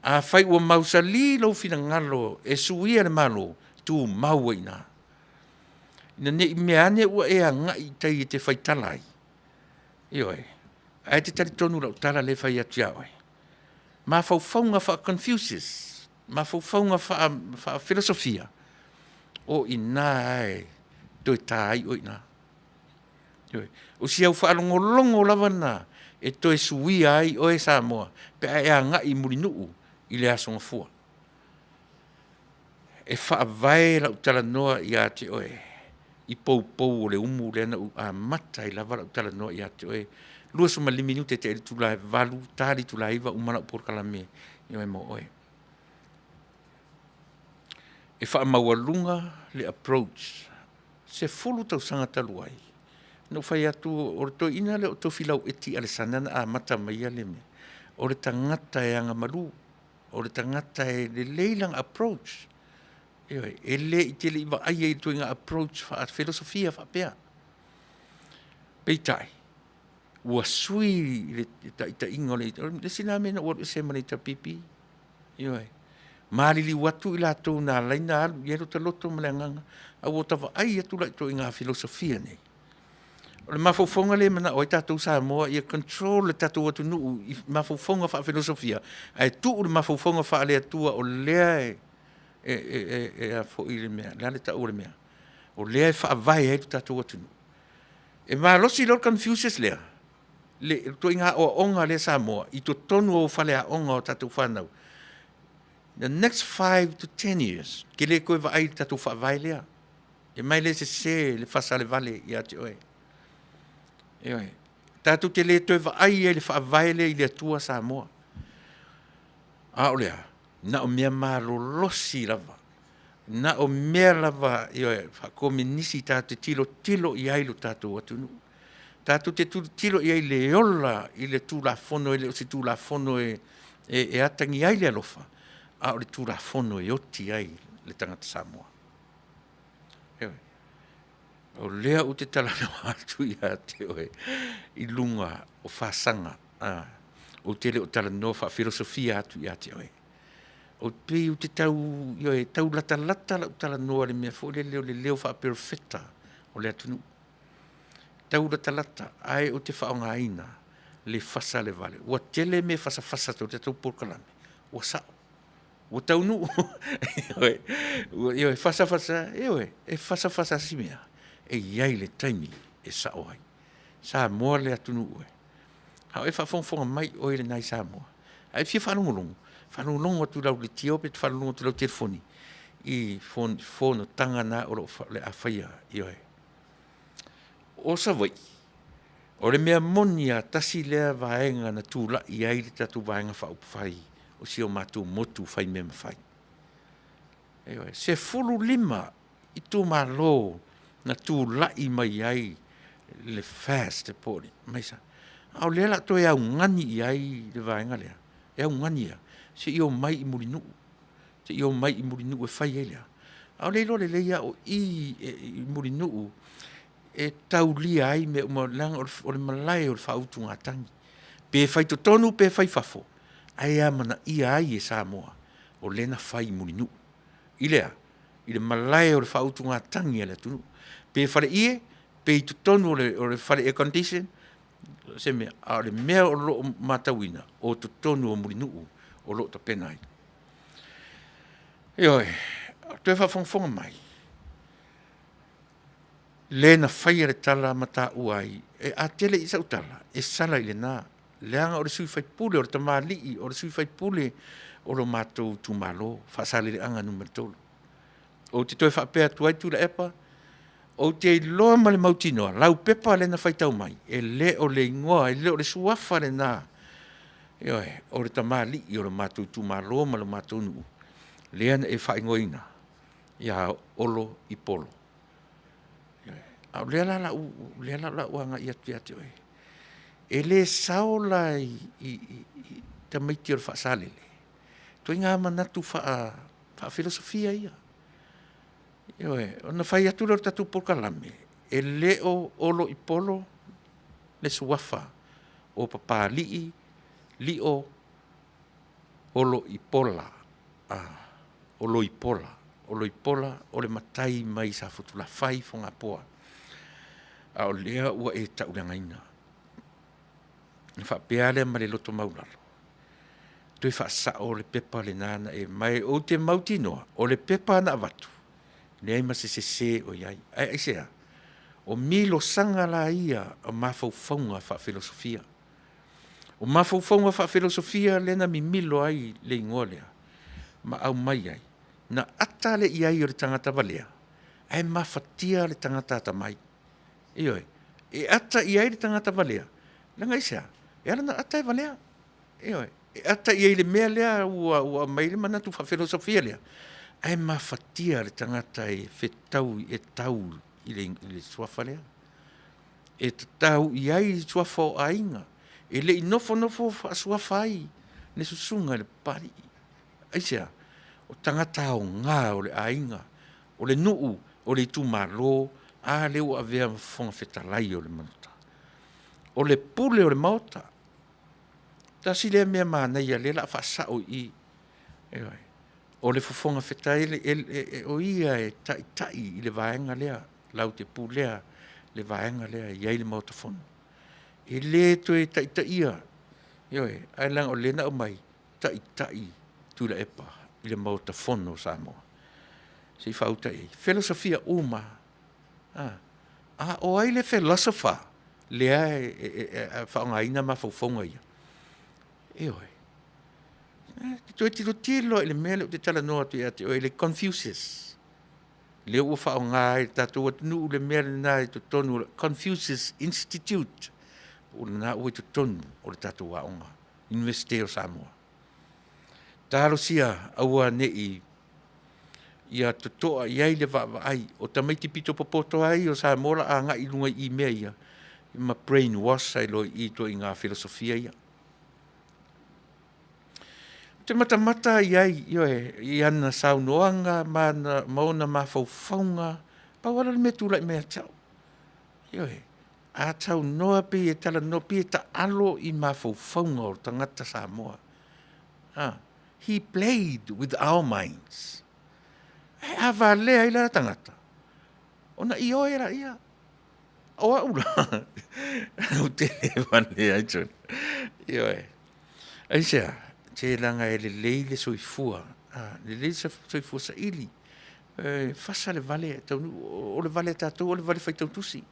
A whai ua mausali lo fina ngalo, e suia le malo, tu maua i nā. Na ne meane ua e anga i tai te whaitalai. Ioe, ai te tari tonu lau tala le whai atu iau. Ma faufaunga wha Confucius, ma faufaunga wha filosofia, o i nā ai, toi tā ai o i nā. Ioe, o si au wha longo lava nā, e toi sui ai o e Samoa, pe e anga i murinuu i le asonga fua. E wha vai lau tala noa i ate oe. I pou le umu le ana a mata i lava tala no ia te oe lua suma 5 minute te tula valu tali tula iva umana por kalame i mo oe e fa mawalunga le approach se fulu tau sanga talu ai no fai atu o to ina le to filau eti ale sanana a mata mai ale me o le tangata e anga malu o le tangata e le leilang approach e le i te li iwa aia i tuinga approach fa filosofia fa pea. Peitai. Ua sui le ta ingo le sina mena ua se mani ta pipi. Ioi. Malili watu ila tō nā laina alu, i ero te loto malenganga, a o tawa ai atu lai tō i ngā filosofia nei. O le mawhauwhonga le mana o i tātou Samoa, i a control le tātou atu nuu, i mawhauwhonga wha filosofia, ai tu o le mawhauwhonga wha le atua o lea e a fo i le mea, lea le ta o le mea. O lea e wha vai e tātou atu nuu. E maa losi lor Confucius lea, le tō i ngā o onga le Samoa, i tō tonu o whale a onga o tātou whanau. The next 5 to 10 years, ke le koe wa ai tātou wha vai lea. E mai le se le Fasa le Vale i ate oe. Ewe, tātou te le toi wa ai e le wha vai le i le atua Samoa. A o lea, na o mea maro losi lava. Na o mea lava, ewe, wha kome nisi tātou tilo i ailu tātou atunu. Tātou te tilo i ai le ola i le tūla fono, i le osi tūla fono e atangi ai le alofa. A o le tūra fono e oti ai le tangata Samoa. Ewe. O lea u te talano atu i a te oe i lunga o whasanga. O te le o talano wha filosofia atu i a te oe. O pe u te tau lata la u talano le mea fo le leo wha perfecta o le atunu. Tau lata ai o te whaonga aina le Fasa le Vale. Ua tele me fasa tau te tau porkalame. Ua sao. O Taunuu, e Fasa, e Fasa si mea, e iai le taimi e sao ai. Samoa le atunu ue. Hau e whawhonga mai o le nai Samoa. Ai fia whanungolongo atu lau le tio, pe whanungolongo atu lau telefoni. I whono tanga na o le awhaia i oe. O sa wai, o le mea moni a tasi lea vaenga na tūla i ai le tatu vaenga whaupwhai. O si o mātou motu whai me mawhai. Ewe, se fulu lima i tō mālo na tū lai mai ai le fast e pōri. Maisa, au lea la tō e au ngani i ai le vaenga lea. E au ngani a. Se i o mai i muri nuu. Se i o mai i muri nuu e whai e lea. Au leilo le leia o i muri nuu e tau lia ai me umaulanga o le malai o le whautu ngā tangi. Pe whai to tonu, pe whai whafo. Ai mana ia ai e Samoa o lena whai muri nuu. I lea, i le malai o le whautu ngā tangi ala tunu. Pe whare ie, pe i tutonu o le whare air condition, se mea, a le mea o lo matawina o tutonu o muri nuu o lo ta penai. Ioi, tue whawhongwhonga mai. Lena whai ale tala mata uai, e a tele i sautala, e sala i le nā. Leanga o le sui fai pule, o le tamālii, o le sui fai pule, o lo mātou tūmālo, whaasale le anga numero tolu. O te toi whapea tuai Tuilaepa, o te loa ma le mautinoa, lau pepa le na whai tau mai, e le o le ingoa, e le o le suafa le nā. O le tamālii, o le mātou tūmālo, ma le mātou nuu. Leana e whai ngoina, ia olo i polo. Au lea la uanga i atu ate oi. E le saola i tamaiti o le whaasalele. Toi ngā manatu wha filosofia ia. O na whai atu lor tatu porkalame. E le o olo i polo, le suafa o papa li o olo i pola. Olo i pola. Olo i pola, o le matai mai sa futula whai whonga poa. A o lea ua e taurangaina. Whapea lea ma le loto maulalo. Tui whaasa o le pepa le nana e mai o te mautinoa, o le pepa na avatu. Nei ma se o iai. Ai sea, o milo sanga la ia o mawhauwhaunga wha filosofia. O mawhauwhaunga wha filosofia lena mi milo ai le ingoa lea. Ma au mai ai. Na ata le iai o le tangata valea. Ai mawhatia le tangata tamai. Ioi, e ata iai le tangata valea. Langa isea, e ala na ata e valea. Ioi, e ata iai le mea lea ua mai le manatu wha filosofia lea. Ai mawhatia le tangata e whetau e tau i le suafa lea. E tau iai le suafa o ainga. E le inofo wha suafa ai. Ne susunga le pari. Aisea, o tangata o ngā o le ainga. O le nuu, o le tūmaro, a leo a vea whonga whetalai o le manuta. O le pule o le maota. Ta si lea mea mānei a le la whaasao i. o le fofonga fetai o ia e tai i le vaenga lea, lau te pū lea, le vaenga lea, iai le mautafonu. E le to e tai ia, ioe, ai lang o lena o mai, tai, Tuilaepa, i le mautafonu Samoa. Si fauta e, filosofia uma, o ai le filosofa, lea e whaongaina ma faufonga ia. Ioe. Te tiro tilo le mele te tala noa te ate o le Confucius. Le ua whao ngā e tatou atunu le mele nā e to tonu Confucius Institute. O le nā ua to tonu o le tatou waonga. Universite o Samoa. Taro sia aua nei ia to toa iai le wa ai o tamaiti pito popoto ai o Samoa a ngā ilunga I mea ia. Ma brainwash ai lo I to I ngā filosofia ia. Te mata iai, I ana saunoanga, maona mawhauwhaunga, pawara le me tūlai mea tau. A tau noa pe e tala no pe ta alo I mawhauwhaunga o tangata Samoa. He played with our minds. A vale ai la tangata. Ona I oe ra ia. Oa ura. O te vale ai tūn. Ai sea. Te langa e le leile soifua. Le leile soifua sa ili. Fasa le vale. O le vale tatou, o le vale faitautusi.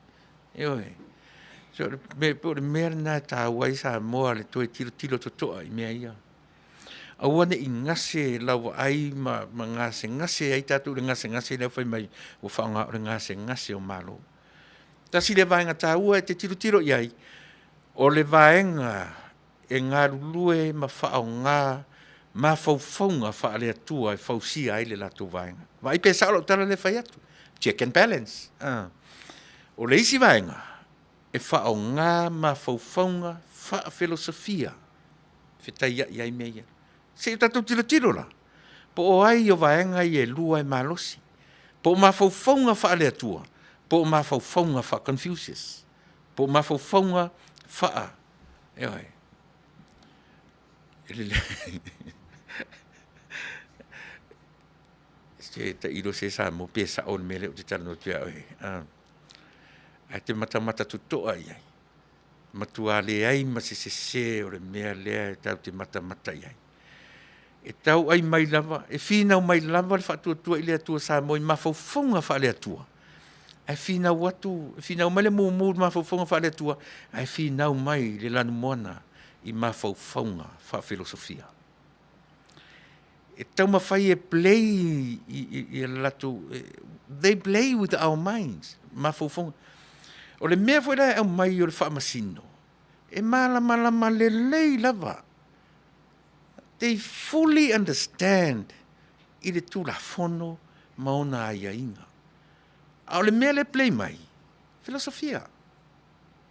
So, po le mea na ta wai sa moa le toe tilo totoa I mea ia. Awane I ngase lau ai ma ngase ai tatou le ngase lau fai mai o whaonga o le ngase o malo. Tasi le vaenga ta ua e te tilo iai. O le vaenga e ngā rulue ma whao ngā ma whauwhaunga wha le atua e whausia ai le lato vaenga. Vai pe sao tala le whai atu. Check and balance. O le isi vaenga e whao ngā ma whauwhaunga wha filosofia. Whitai iai mea. Se tatou tilo la. Po o ai o vaenga I e lua e malosi. Po ma whauwhaunga wha le atua. Po ma whauwhaunga wha Confucius. Po ma whauwhaunga wha. Se ta ilo se sa mo pesa on mele o te tala no tua oe. Ai te mata tutoa iai. Matua le ai ma se o le mea lea e tau te mata iai. E tau ai mai lava, e whina mai lava le whaatua I le atua sa mo I mawhauwhaunga wha le atua. Ai whina watu, e whina mai le mū mawhauwhaunga wha le atua. Ai whina mai le lanu moana I mawhauwhaunga wha filosofia. E tau mawhai e play I lato, they play with our minds. Mawhauwhaunga. O le mea fwera e au mai o le whaamasino. E malama le lei lava. They fully understand I le tūlafono maona aia inga. A o le mea le play mai. Filosofia.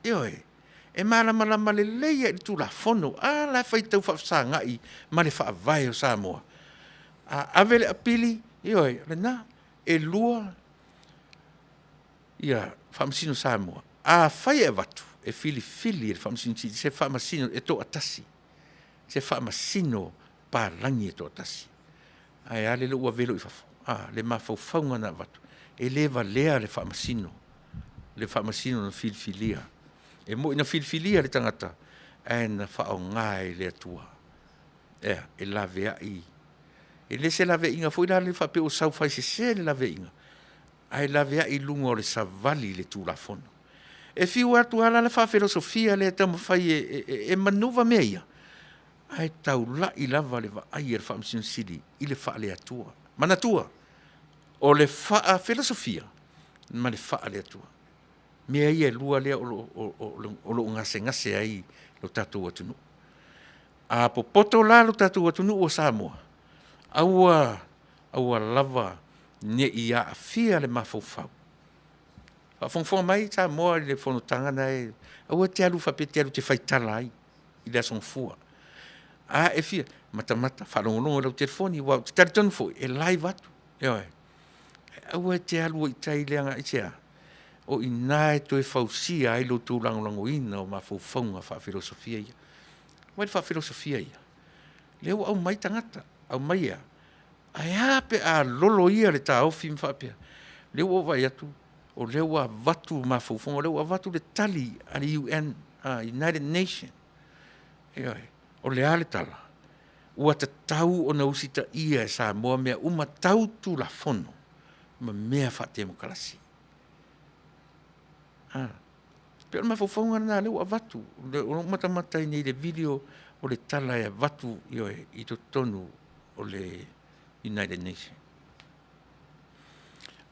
E malama le leia I tūlafono. A la whaitau whaafsangai ma le whaavai o Samoa. A vele apili, le na, e lua, whaamasino Samoa. A whai e watu, e fili, e whaamasino, se whaamasino e tō atasi. Se whaamasino pārangi e tō atasi. Ai ale le ua velo I whafo. Le mawhauwhaunga na watu. E lewa lea le whaamasino. Le whaamasino na filifilia. E mo ina filifilia le tangata. E na whao ngai le atua. E lawe ai. E le se lawe inga fo ila le whape o sau fai se le lawe inga. Ai lawe ai lungo le savali le tūlafono. E fiu atu ala le wha filosofia le tamo fai e manuva mea ia. Ai tau la I lava le wa ai e whaamsino sili I le wha le atua. Manatua. O le wha filosofia. Ma le wha le atua. Mea ia lua lea o lo ngase ai lo tatou atunu. A popoto la lo tatou atunu o Samoa. Aua lava ne ia fia le mafofau. Fa mai Samoa le fono tangana e aua te alu whapete alu te whaitala ai I le asongfua. E fia mata whalongolongo lau telefoni wau te taritonu fo e live atu. Aua te alu I tai leanga I tea. O inae to e fausia ai lo tū langolango ina o mafaufaunga wha filosofia ia. Wai wha filosofia ia. Leo au mai tangata, au mai ia. Ai pe a lolo ia le tau fim fa pe. Le o vai atu o le wa vatu ma fofo le wa vatu le tali a le UN United Nation. O le ale tala. Ua ta tau o na usita ia e sa moa mea uma tau tu la fono. Ma mea fa demokrasi. Pero ma fofonga na le wa vatu. O mata nei le video o le tala e vatu i to tonu o le United Nation.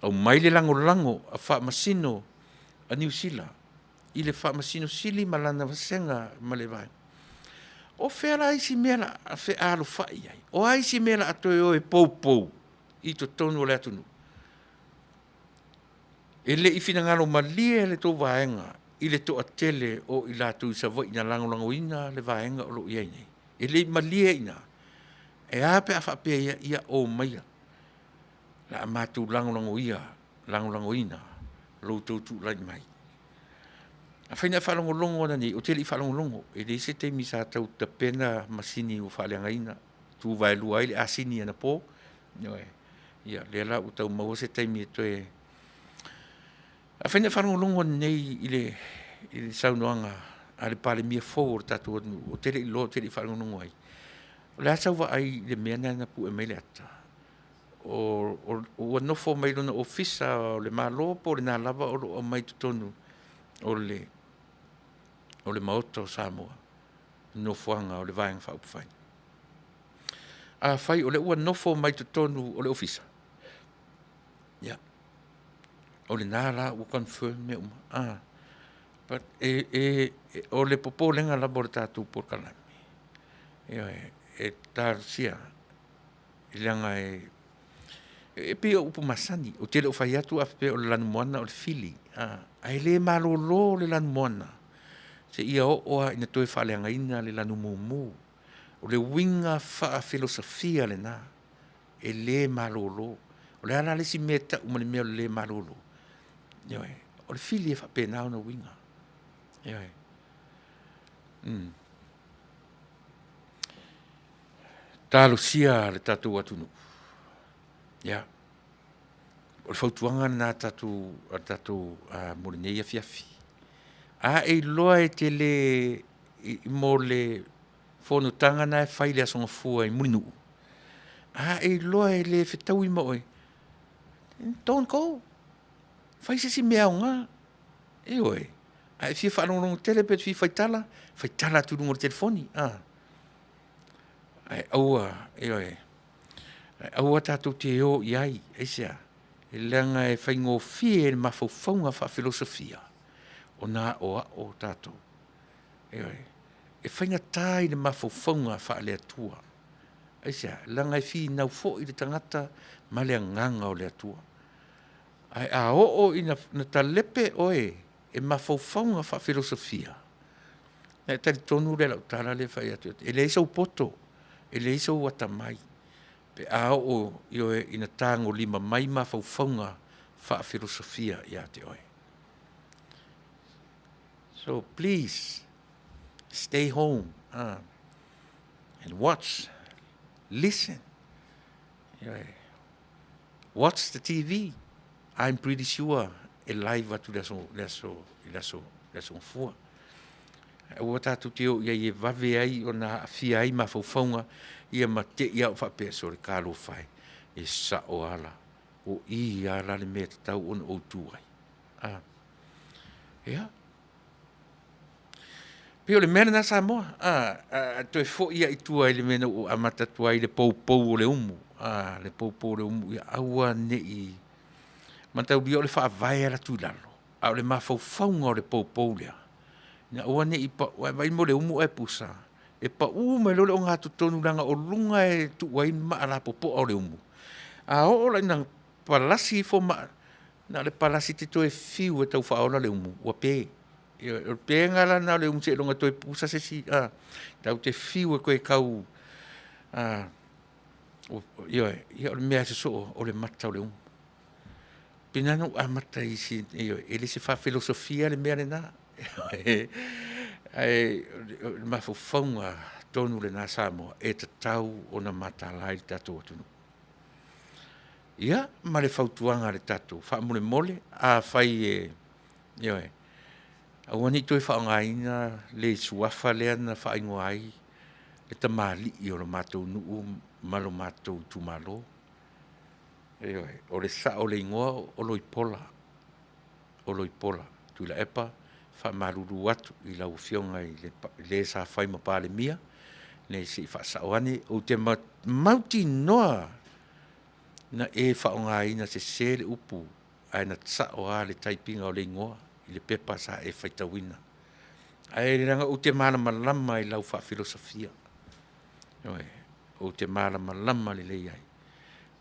Au mai le lango a wha masino a New Zealand. I le wha masino sili malana vasenga ma le vai. O whera aisi mea a whe alo whai ai. O aisi mea atoe o e pou i to tonu o le atunu. E le i fina ngalo malie le tō vaenga i le tō atele o i la tu sa voi na lango ina le vaenga o lo iai nei. E le malie ina. E ape a whapea ia o maia. La amatu lango ina, lo tu lai mai. A whaina whalongolongo na ni, o tele i whalongolongo, e le se te misa tau ta pena masini o whaleanga ina, tu vai lua ile asini ana po, ia, le la u tau mau se te mi e toe. A whaina whalongolongo nei ile saunoanga, a le pale mia fōr tatu o tele i lo, tele i whalongolongo ai. O le asau wa ai le mea na pu e mele ata. O nofo mai lona ofisa o le malo po le na lava o mai tutonu o le maoto Samoa nofoanga o le vaenga fa upfai a fai o le ua nofo mai tutonu o le ofisa ya o le nala o confirm me but o le popo lenga la bortatu por kalami e tar sia ilanga e pe upu masani o tele o fai atu a pe o le lanu moana o le fili a ele malolo le lanu moana se ia o ina toe whaleanga ina le lanu mumu o le winga wha filosofia le na e le malolo o le ala le si meta umane mea le malolo o le fili e whape nao na winga talo sia le tatu atunu ya o le fautuanga na tatu morinei afiafi e loa e te le mo le fonutanga na e whai le asonga fua i murinu e loa e le whetau i moe don't go whai se si mea o ngā oe e fia whanongongo tele pet fia whaitala turungo le telefoni aua oe aua tātou te o iai, eisea, e leanga e whaingo fie e mawhauwhaunga wha filosofia. O nā o tātou. E whainga tāi le mawhauwhaunga wha lea tua. Eisea, leanga e fie nau fo i le tangata ma lea nganga o lea tua. A o ina talepe oe e mawhauwhaunga wha filosofia. E tari tonu le lau tāra le whai atu. E le isau poto, e le isau watamai. Pe o ina tango lima mai mawhauwhaunga wha filosofia ia te oe. So please, stay home and watch, listen. Watch the TV. I'm pretty sure e live atu leso fua. Ua tātou te o ia vave ai o na fia ai mawhauwhaunga ia ma te ia o whapea so le kālo whai e sa o ala o i ala le mea tau on o tūai. Ia. Pio le mena na Samoa, to e fo ia i tua le mena o amata tuai le pou o le umu, le pou o le umu ia aua ne i mantau bio le wha vai ala tūlalo, au le mawhauwhaunga o le pou lea. Na ua ne i pa, vai mo le umu e pusa, e pa mai lole o ngā tutonu langa o lunga e tuai ma ala popo o le umu. O la ina palasi fo ma, na le palasi te toe fiu e tau whaona le umu, ua pē. O pē ngala na le umu se longa toe pusa se si, tau te fiu e koe kau, ia o le mea se so o le mata o le umu. Pinano a mata i si, e le se fa filosofia le mea le na. Mawhauwhaunga tonu le nā Samoa e te tau o na mata lai tatou atunu. ia ma le fautuanga le tatou whaamole mole a whai ioe au ani toi whaongaina le suafa lea na whaingoa ai le tamali i o lo mātou nuu ma lo mātou tumalo ioe o le sa o le ingoa o lo ipola Tuilaepa whamaruru atu i lau fionga i le sa whai ma pāle mia le si whaasaoane o te mauti noa na e whaongaina se se le upu ai na tsa o a le taipinga o le ingoa i le pepa sa e whaitawina ai le ranga o te malama lama i lau wha filosofia o te malama lama le lei ai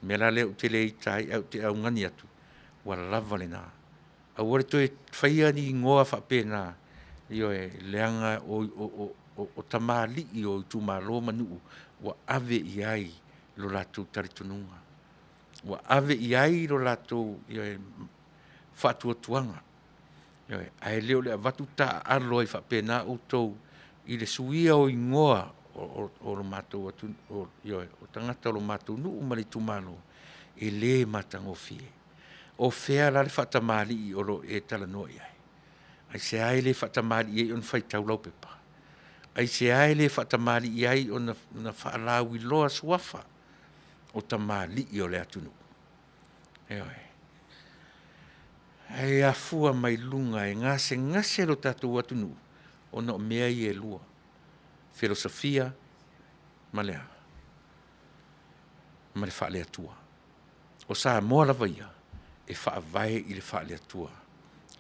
mera le o te lei tai au te au ngani atu wa lava le nā au ore toi whaia ni ngoa wha pēnā leanga o tamali i o tumalo manu wa ave i ai lo latu taritununga wa ave i ai lo latu whatua tuanga ai leo le avatu ta alo i whapena o tau i le suia o ingoa o lo mātou o tangata lo mātou nu umari tumalo e le matangofie o fea la le whatamali i oro e tala noi ai se ai le whatamali i on whaitau lau pepa ai se ai le whatamali i ai o na whaalau i loa suafa o tamali i o le atunu ai a fua mai lunga e ngase lo tatu atunu o na mea i e lua filosofia ma le whaale atua o sa moa lava ia e whaavae i le whaale atua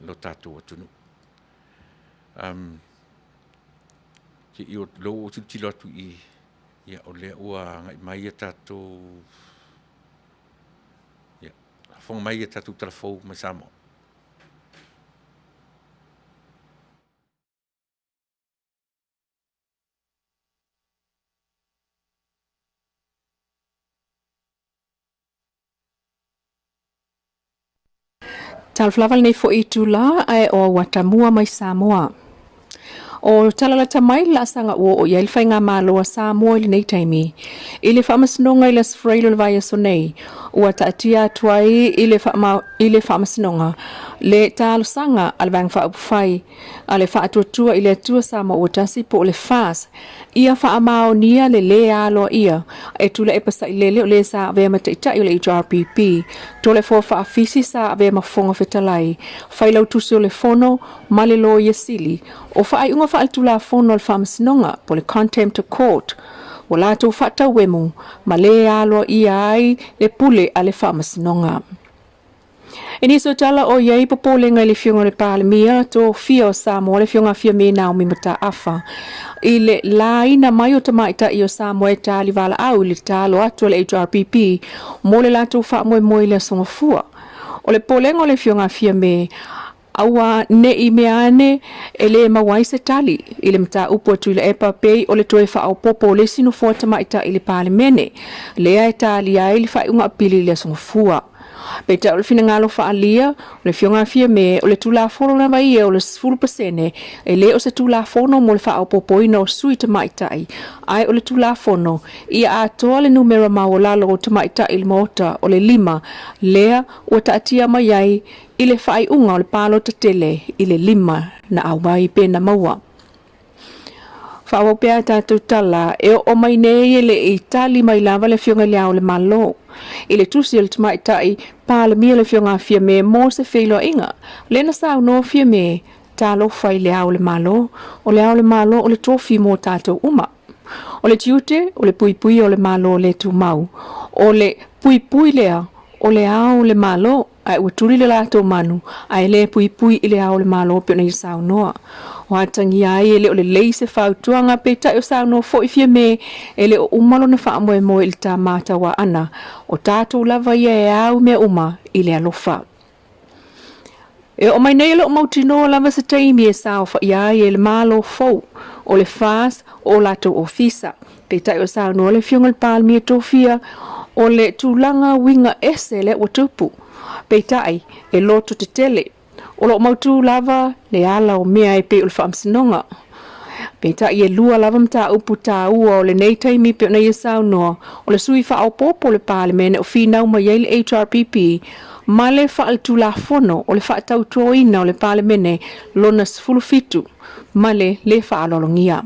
lo tatu atunu ki i o lo o tilo atu i ia o le ua ngai mai e tatu ia fonga mai e tatu telefou mai Samoa Talflaval nei fo i tula ai o watamua mai Samoa. O talalata mai la sanga o ia ilfai ngā māloa Samoa ili nei taimi. Ile whaamasnonga ila sfreilo le vai aso nei. Ua taatia tuai ile whaamasnonga. Le tālo sanga ale vang whaapufai. Ale whaatuatua ile atua Samoa ua tasi po le Fasa. Ia whaamao nia le alo ia. E Tuilaepa sa ilele o le sa avea mataitai o le HRPP. Tole fo whaafisi sa avea mafonga fetalai. Whailau tusi o le fono, male lo ia sili. O whaai unga whaatula fono al whaamasnonga po le contempt of court. O lato whata wemu, ma le alo ia ai le pule ale whaamasnonga. Ini so tala o iei popolenga le fionga le palemia to fia o Samoa le fionga fia me nao mi mata afa. Ile laina mai o tamaita i o Samoa e tali vala au le talo atu le HRPP mo le lato wha moe le songa fua. O le polenga o le fionga fia me aua ne i meane e le mawai se tali i le mata upo Tuilaepa pei o le toe wha au popo le sinu fua tamaita i le palemene. Lea e tali ai le wha unga pili le songa fua. Peta o le finangalo whaalia, o le fionga fia me, o le tula fono na mai o le 10% e le o se tula fono mo le whaau popoina o sui tamaitai. Ai o le tula fono, ia atoa le numero maolalo o tamaitai le mota o le 5, lea o taatia mai ai i le whaai unga o le palo tatele i le 5 na au mai pena maua. Whaawapea tātou tala e o mai nei le i tali mai lava le fionga le au le malo. I le tusi le tamaitai pāle mia le fionga fia me mo se whilo inga. Lena sao no fia me tālo whai le au le malo. O le au le malo o le tofi mo tātou uma. O le tiute o le pui o le malo le tu mau. O le pui lea o le au le malo. Ai ua turi le lato manu, ai le pui i le au le malo pe nei sao noa. O atangi ai ele o le leise whautuanga pe tai o sao noa fo i fia me, ele o umalo na wha moe il tā mata wa ana, o tātou lava ia e au mea uma i le alofa. E o mai nei ele o mautino lava sa taimi e sao wha iai e le malo fau, o le Fasa o lato ofisa, pe tai o sao noa le fiongal palmi e tofia, o le tūlanga winga ese le watupu. Peitai e loto te tele. O lo mautu lava le ala o mea e pe ul whaamsinonga. Peta ia lua lava mta upu ta ua o le nei taimi pe na ia saunoa o le sui wha o popo le palemene o finau mai ai le HRPP ma le wha al tulafono o le wha tau toina o le palemene lona sfulu fitu ma le wha alolongia.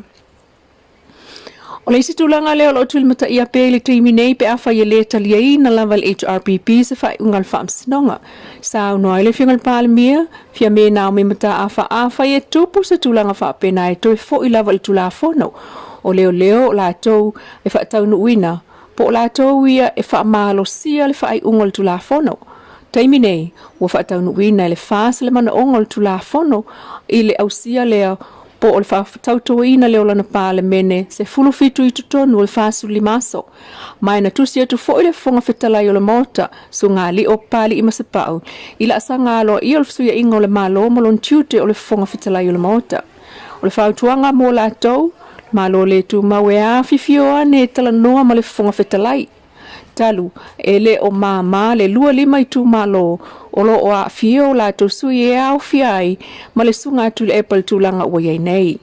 O le isi tūlanga leo lo tūli mata ia pe le teimi nei pe awha ia le talia i na lava le HRPP se whai ungal whaamsinonga. Sao noa ele whingal palemia, fia me nao me mata awha ia tupu se tūlanga wha pena e toi fo i lava le tulafono. O leo la tau e wha taunu uina, po la tau ia e wha maalo sia le whai ungal tulafono. Taimi nei, ua wha taunu uina e le Fasa le mana ongal tulafono i le ausia leo po o le whaatautoina leo lana palemene se fulu fitu i tutonu o le Fasu limaso. Mai na tusi atu fo i le fonga whetalai o le mota so ngā li o pali i masapau. Ila asa ngā loa i o le fsuia inga o le malo malon tiute o le fonga whetalai o le mota. O le whautuanga mō la tau, malo le tu mawe a fifioa ne tala noa ma le fonga whetalai. Talu, ele o mama le lua lima i tu malo o lo o a fio la to sui e au fiai ma le sunga Tuilaepa le tūlanga ua iei nei.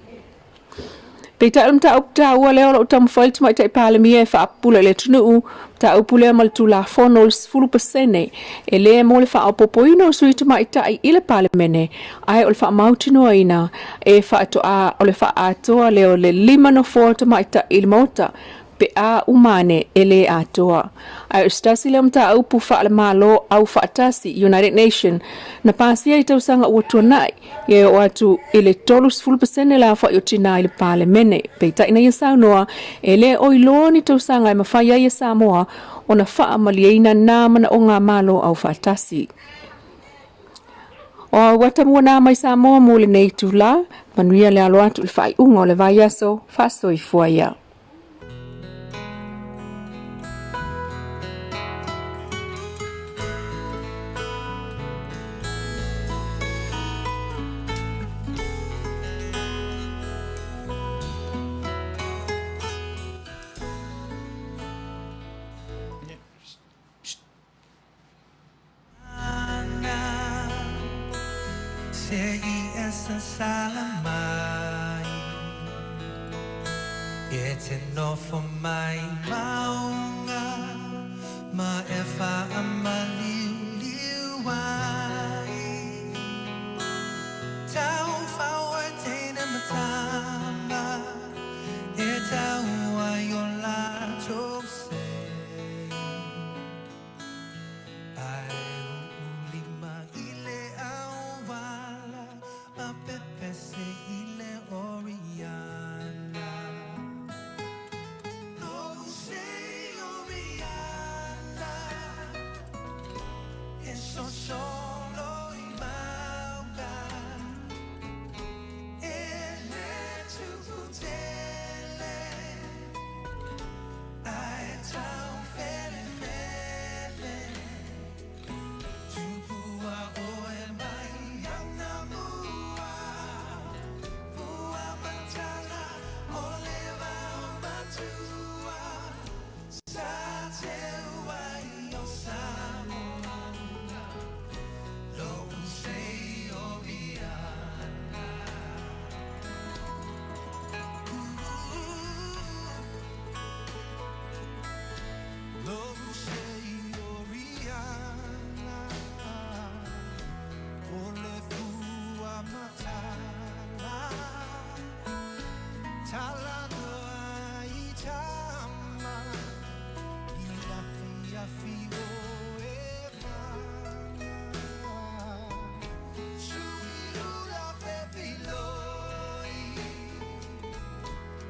Pei ta ta upta ua leo la utamu whailtu mai tai palemia e whaapula le tunuu ta upulea ma le tūlafono le 10% e le mo le whaapopoina o sui tu mai tai i le palemene ai o le whaamautinoa ina e whaatoa o le whaatoa leo le 5 no 4 tu mai tai i le mota pe a umane ele atoa. Ai ustasi le mta aupu wha le malo au whaatasi United Nation na pasia i tausanga ua tuanai e o atu ele tolus 10% la wha iotina i le palemene. Peita ina ia saunoa ele o iloni tausanga e mawhai ia Samoa o na wha amalieina nāmana o ngā malo au whaatasi. O watamua nā mai Samoa mō le nei tūla, Manuia le alo atu le whai unga o le vai aso, Fasa i fuaia. Sei essa salamai It's enough for my maunga Ma efa amaliu liuai Tau fawa tena matama E tau ayola tose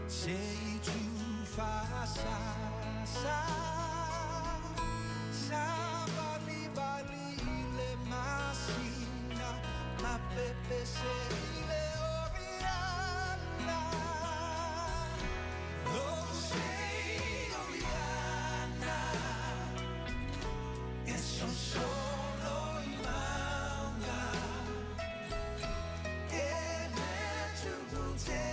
Sei tu Fasa Sabali bali le masina Ma pepe sei le oriana Oh sei oriana E son solo in manga E ne tu te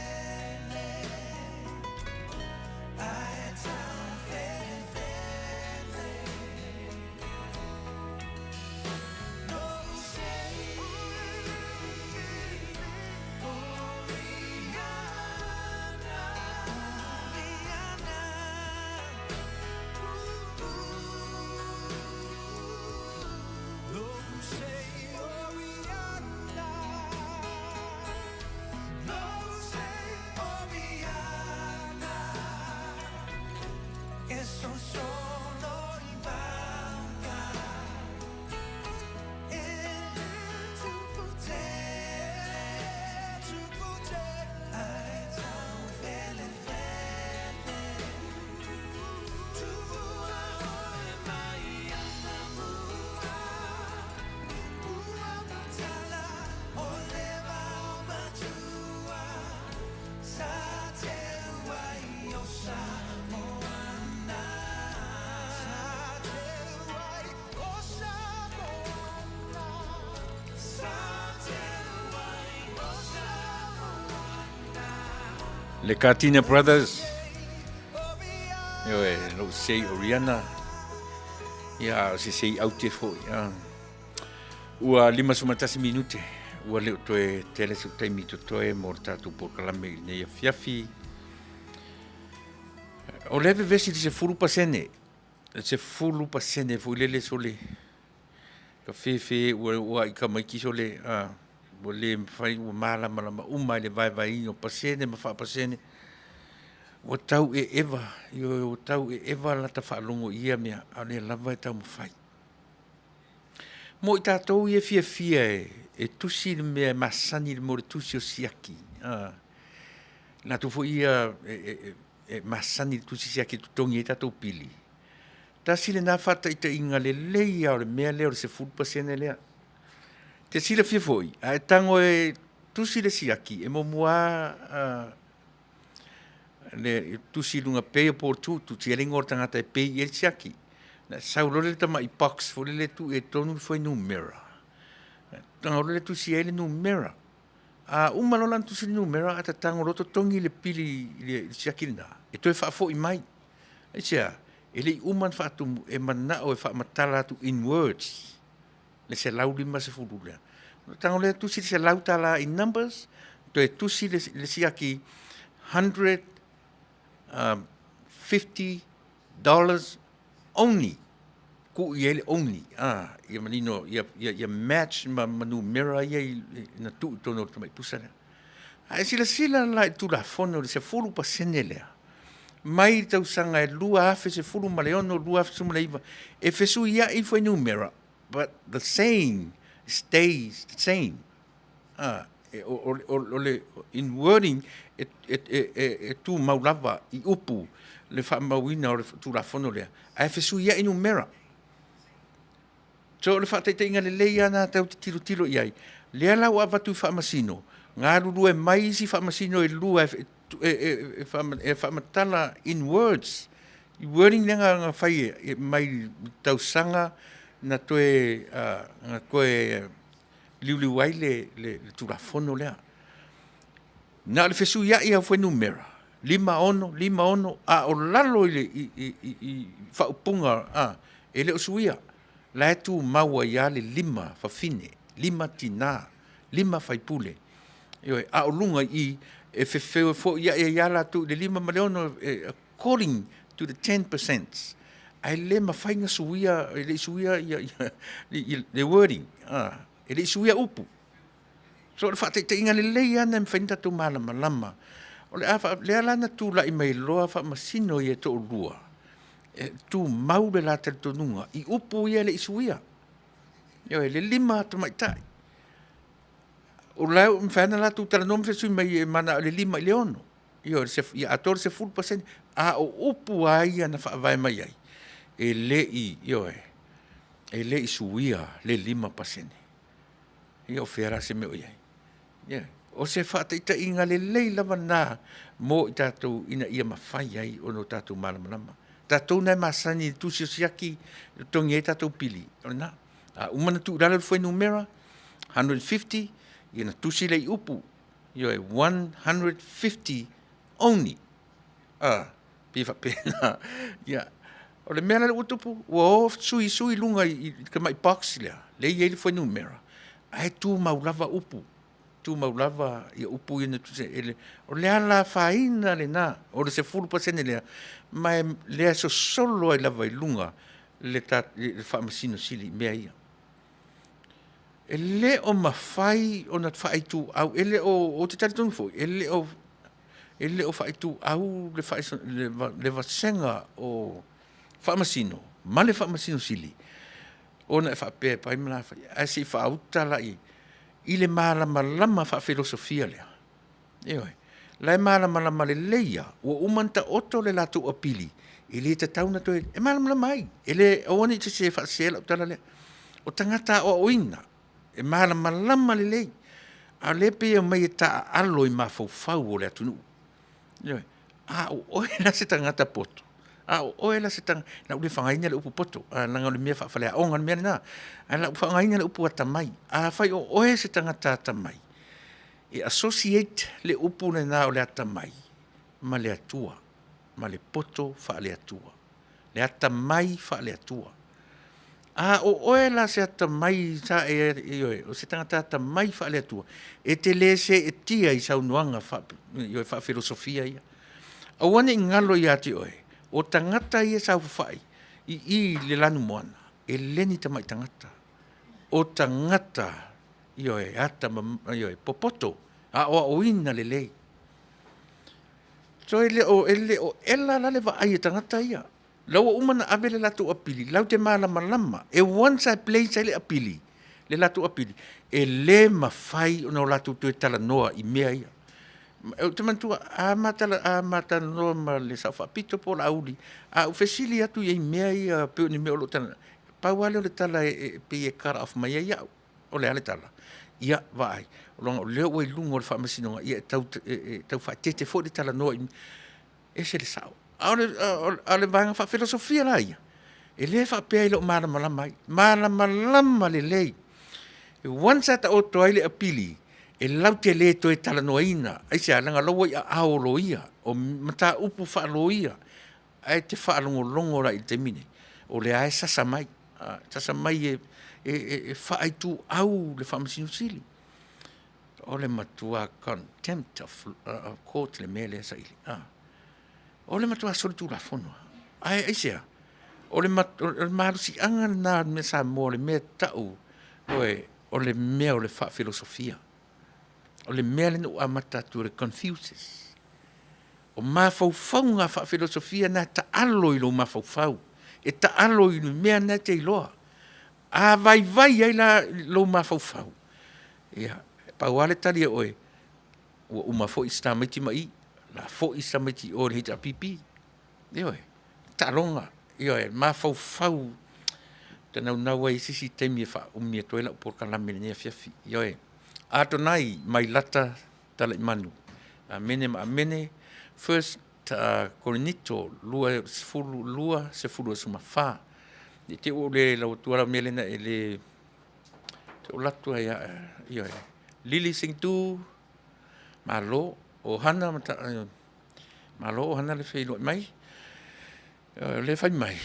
Le Katina Brothers. Yo no sei Oriana. Ya se sei aute foi. Ua 5 minute. Ua leo toe tele su taimi to toe mortatu por kalame ne fiafi. O leve vesi se fulu pasene. Se fulu pasene foi lele sole. Ka fefe ua I ka mai ki sole le fai ua mala uma le vai no pasene ma fa pasene. O tau eva, o tau eva la ta whaalongo ia mea, a le lava tau mawhai. Mo I tātou ia fia e tusi le mea masani le more tusi o siaki. Nā tu fo ia masani le tusi siaki tutongi e tātou pili. Tā sile nā whata I te inga le leia o le mea leo le se fulpasene lea. Te sile fia foi, a tango e tusi le siaki, e mo mua le tusi lunga pay por tu tialing or tangata e pay el siaki. Na saulole tama I box fo le tu e tonu foi numera. Tangole tu si ele numera. Umalo lan tu si numera ata tango roto tongi le pili le siaki na. E toi fa fo I mai. E sia, ele uman fa tu e mana o e fa matala tu in words. Le se laudi ma se fulula. Tangole tu si se lautala in numbers, to e tu si le siaki 100 $50 only. Ku ia only. Ia manino, ia match manu mera ia na tu tono tamai pusana. Sila la tu la fono se fulu pasene lea. Mai tau sanga e lua afe se fulu maleono, lua afe se malaiva. E fesu ia I foi numera. But the saying stays the same. In wording, tu maulava I upu le fa mawina o tu la fono lea. Ai fesu ia inu mera. So le fa te inga le leia na tau te tiro iai. Lea lau avatu fa masino. Ngā ruru e mai si fa masino e lua e fa matala in words. I wording lenga ngā whai e mai tau sanga na toe ngā koe liuliu ai le tulafono lea. Na le fesu ia foi numera. 5 o lalo I whaupunga ele o suia. La tu maua ia le 5 fafine, 5 tina, 5 faipule. O lunga I e fefeu fo ia la tu le 5 maleono according to the 10%. Ai le mawhainga suia, ele suia le wording. Ele suia upu. So le whate te inga le leia na mwhainta tu malama. O le alana tu la I mai loa wha masino I e to lua. Tu maule la te tonunga. I upu ia le suia. Le 5 to mai tai. O lau mwhaina la tu tala nom fesu mai mana le 5 I le ono. I ator se full percent. O upu ai ana wha vai mai ai. E le suia le 5%. Ia o whera se meo iai. O se whataita inga le leila wana mo I tātou ina ia mawhai ai o no tātou malamalama. Tātou nei masani tusi o siaki tongi e tātou pili. Umana tu rala foi numera 150 ina tusi le upu. Io e 150 only. Pifa pena. O le mea le utupu, o sui lunga I ka mai box lea. Le iei foi numera. Ai tu maulava upu. Tu maulava I upu ina tu se ele. O lea la faina le na. O le se fulu pasene lea. Mai lea so solo ai lava I lunga. Le whaamasino sili mea ia. Ele o mawhai o na whai tu au. Ele o te tari tonu fo. Ele o whai tu au le vasenga o whaamasino. Ma le whaamasino sili. Ona e whapea pai mana whai. A si whautala I le malama wha filosofia lea. Lai malama le leia. Ua umanta oto le latu apili. I le te tauna toi. E malama ai. Ele awane te se wha sela utala lea. O tangata o oina. E malama le lei. A le pia mai e ta alo I mawhau o le atunu. O e la se tangata poto. O e la se tangata. Na ule whangaina le upu poto. Nanga le mea whawhalea. O ngana mea na. La whangaina le upu atamai. Whai o e se tangata atamai. E associate le upu le na o le atamai. ma le atua, ma le poto fa le atua. Le ata mai fa le atua. O oe la se ata mai sa o se tangata ata mai fa le atua. E te le se e tia i saunuanga fa filosofia ia. A wane ngalo ia te oe. O tangata ia sau fai. I le lanu moana. E leni tamai tangata. O tangata ioe ata ioe popoto. A o ina le lei. So ele o ela la le va ai tangata ia. Lau umana avele latu apili. Lau te malama lama. E once I play sa le apili. Le latu apili. E le mawhai o latu tue tala noa i mea ia. Te mantua, a mata noa ma le sa whapito po la auli. A ufesili atu i mea ia peo ni mea o lo tana. Pauale o le tala pe e kara of mai ia. O le ale tala. Ia vai. O longa o leo oi lungo le whamasinonga. Ia tau whaitete fo le tala noa i. E se le sao. Ale vanga fa filosofia la ia. E le fa pe lo malama lama le lei. E once ata o toile apili. E lau te le to e tala noina. Ai se alanga lo ia ao lo ia. O mata upu fa lo ia. Ai te fa longo la i te mine. O le ai sasa mai. Sasa mai e fa ai tu au le fa masinu sili. O le matua contempt of court le mele sa ili. O le matua soli tu la fono. Ai sea. O le marusi anga na me sa mo le me tau. O le mea o le fa filosofia. O le mea le no amata tu le confuses. O mafau nga fa filosofia na ta alo i lo mafau. E ta alo i mea na te iloa. A vai ai la lo mafau. Ia. Pauale tali oe. O mafo i sta mai mai. La fo i sa meti o le hita pipi. Ioe. Talonga. Ioe. Mafau. Tana unawa i sisi temi e wha umia toela por kalame nea fiafi. Ioe. Ato nai mai lata tala imanu. Amene. First Korinito lua se fulu suma fa. Ni te o le lau tuara melena e le te o latu ai ioe. Lili sing tu malo o hana malo o hana le feilo mai le fai mai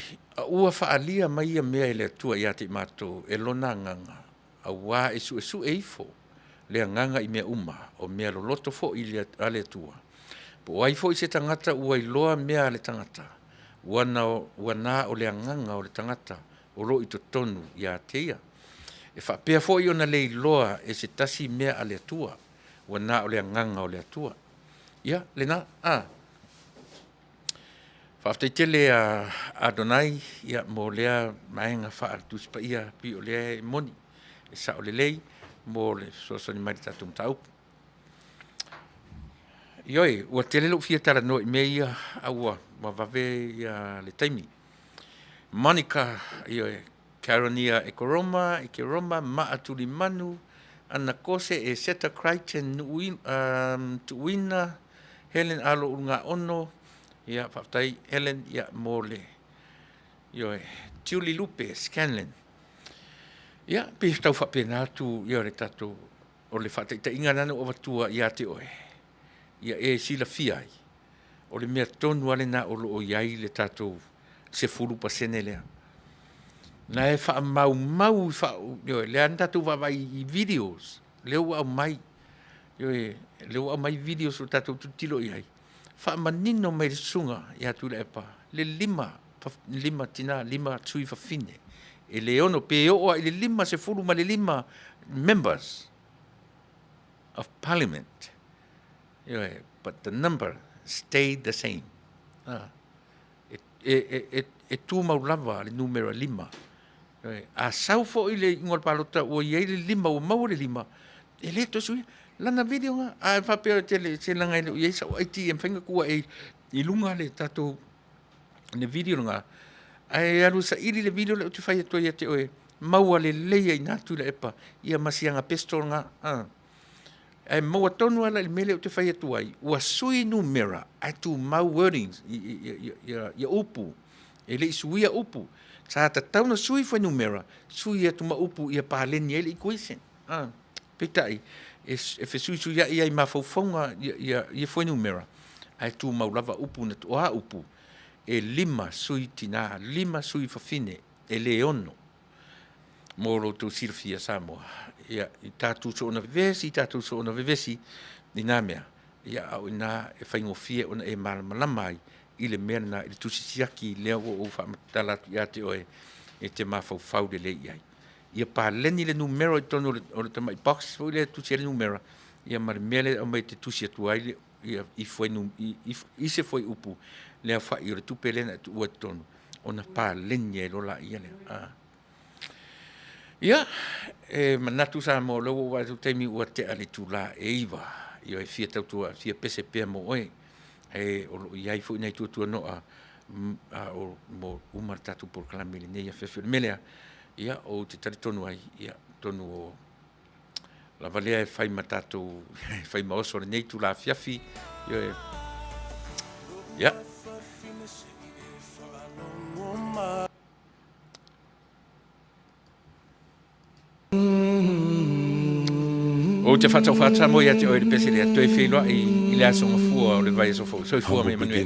ua faalia mai mea le tua ia te mato e lona nganga a wa esu e ifo le nganga i mea uma o mea lo loto fo i le tua po ai fo i se tangata ua i loa mea le tangata wana o le nganga o le tangata o lo i to tonu ia te ia e fa pea fo i ona le loa e se tasi mea ale tua wana o le nganga o le tua ia le na fa after tele a donai ia mo le mainga fa tu spa ia pi o le moni e sa o le lei mo le so ni mai tatum tau ioi o tele lo fia tala no me ia aua ma vave ia le taimi Monica ioi Caronia e Koroma ma atuli manu ana kose e seta Crichton tuina Helen alo unga ono ia fatai Helen ia mole ioe Julie Lupe Scanlon ia pe tau fa pena tu ia le tatu o le fatai ta inga nana o vatua ia te oe ia e sila fiai o le mea tonu ale na o lo o iai le tatu se fulu pasene lea na e fa mau fa yo le anda tu va vai videos le au mai yo le au mai videos o tatu tilo ai fa manino mai sunga ya Tuilaepa le lima tina lima tui fa fine e le ono pe o le lima se fulu ma le lima members of parliament yo but the number stayed the same e tu maulava le numero lima a sau fo ile ngol palota o ye lima o mau le lima ele to sui lana video nga a fa pe tele se langa ile ye sa IT em fenga ku e ilunga le tato ne video nga ai alu sa ili le video le tu fai to ye te o mau le le ina Tuilaepa ia masianga pistol nga ai mau tonu ala le mele tu fai to ai o sui numera ai tu mau wordings ya upu ele suia upu sa ta tauna sui foi numera sui tu ma upu ia palen ele equation pitai e fe sui ia ma fofonga ia foi numera ai tu maulava upu na tu a upu e 5 sui tina 5 sui fafine e le ono mo lo tu sirfia Samoa ia i tatu so ona vevesi ni na mea ia au ina e whaingofie ona e malamalama i le mea na i le tusisiaki lea o whaamatala ia te oe e te mawhau le lei ai. Ia pa leni le numero i tono o le tamai box fo le tusi le numero ia mar mele o mai te tusi atu ai ia i foi i se foi upu le fa i le tupele na tu o tono ona pa leni e lola ia le ia e manatu sa mo lo wa tu temi o te ali tu la e iva ia e fia tau tua fia pese pe mo oe e o ia i foi nei tu no o mo umar tatu por klami le nei fe melea ia o te taritonu ai ia tonu o la valea e fai matatu fai maoso nei tu la fiafi ia o te whata mo ia te oe le pese lea toi whenua i le asonga fua o le vai so fua so fua me Manuia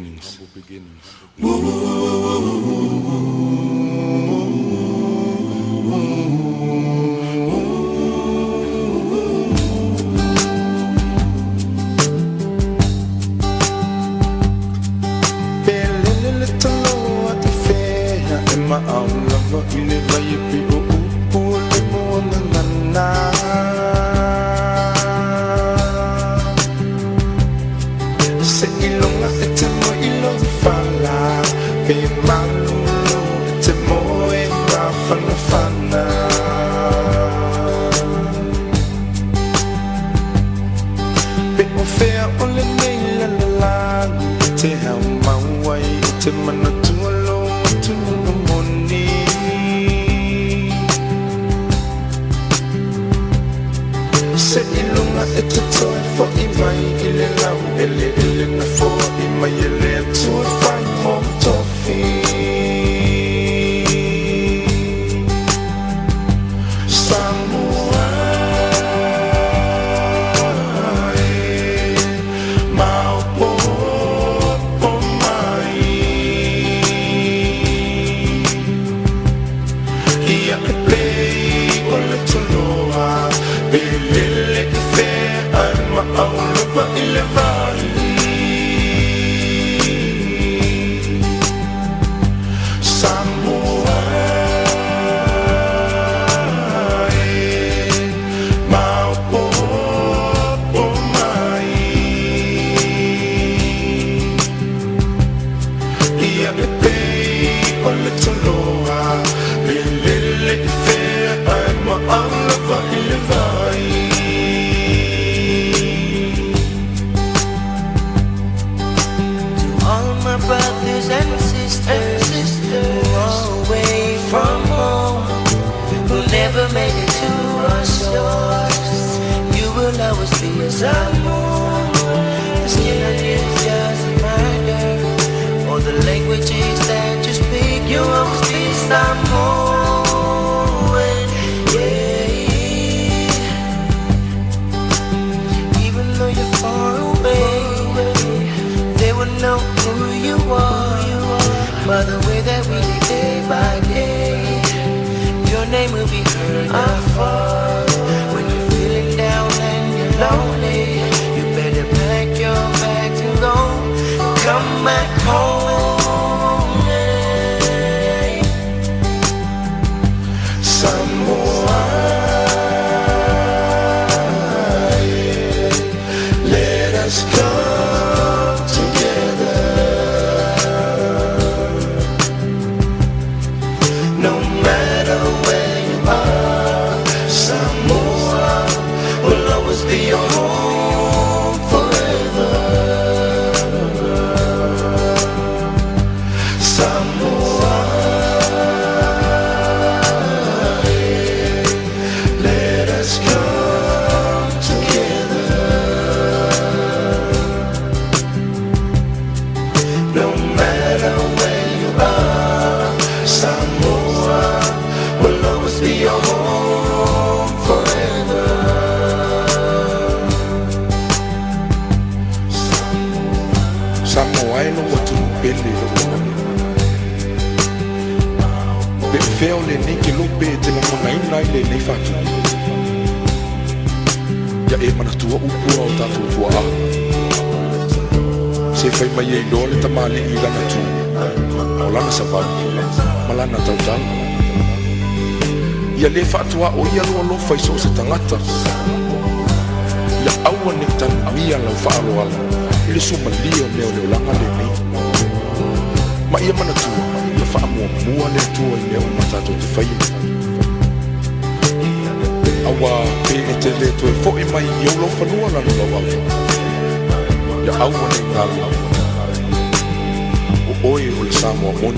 le nei ke lope te mamanga ina i le nei fatu ya e mana tua upua o tatu tua a se fai mai e lo le tamale i lana tu o lana savan malana tautau ia le fatua o ia lo lo fai so se tangata ia aua ne tan mia la fa lo ala ile suma lio leo leo langa le nei ma ia mana tu ia fa mo mua le tu i leo matato te fai awa pe e te le tu e fo i mai i lo fa nua la no wa ia aua ne ngala o oi o le samo mon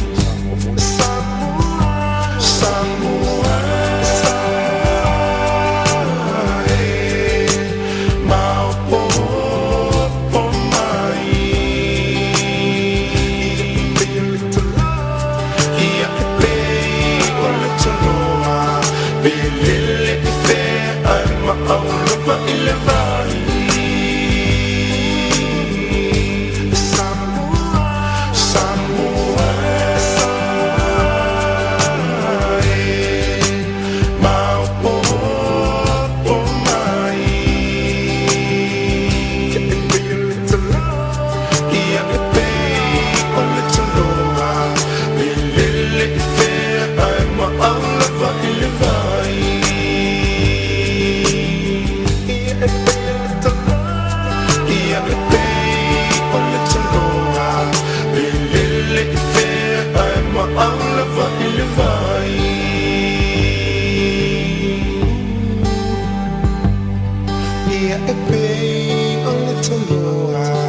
Yeah, babe, a little more.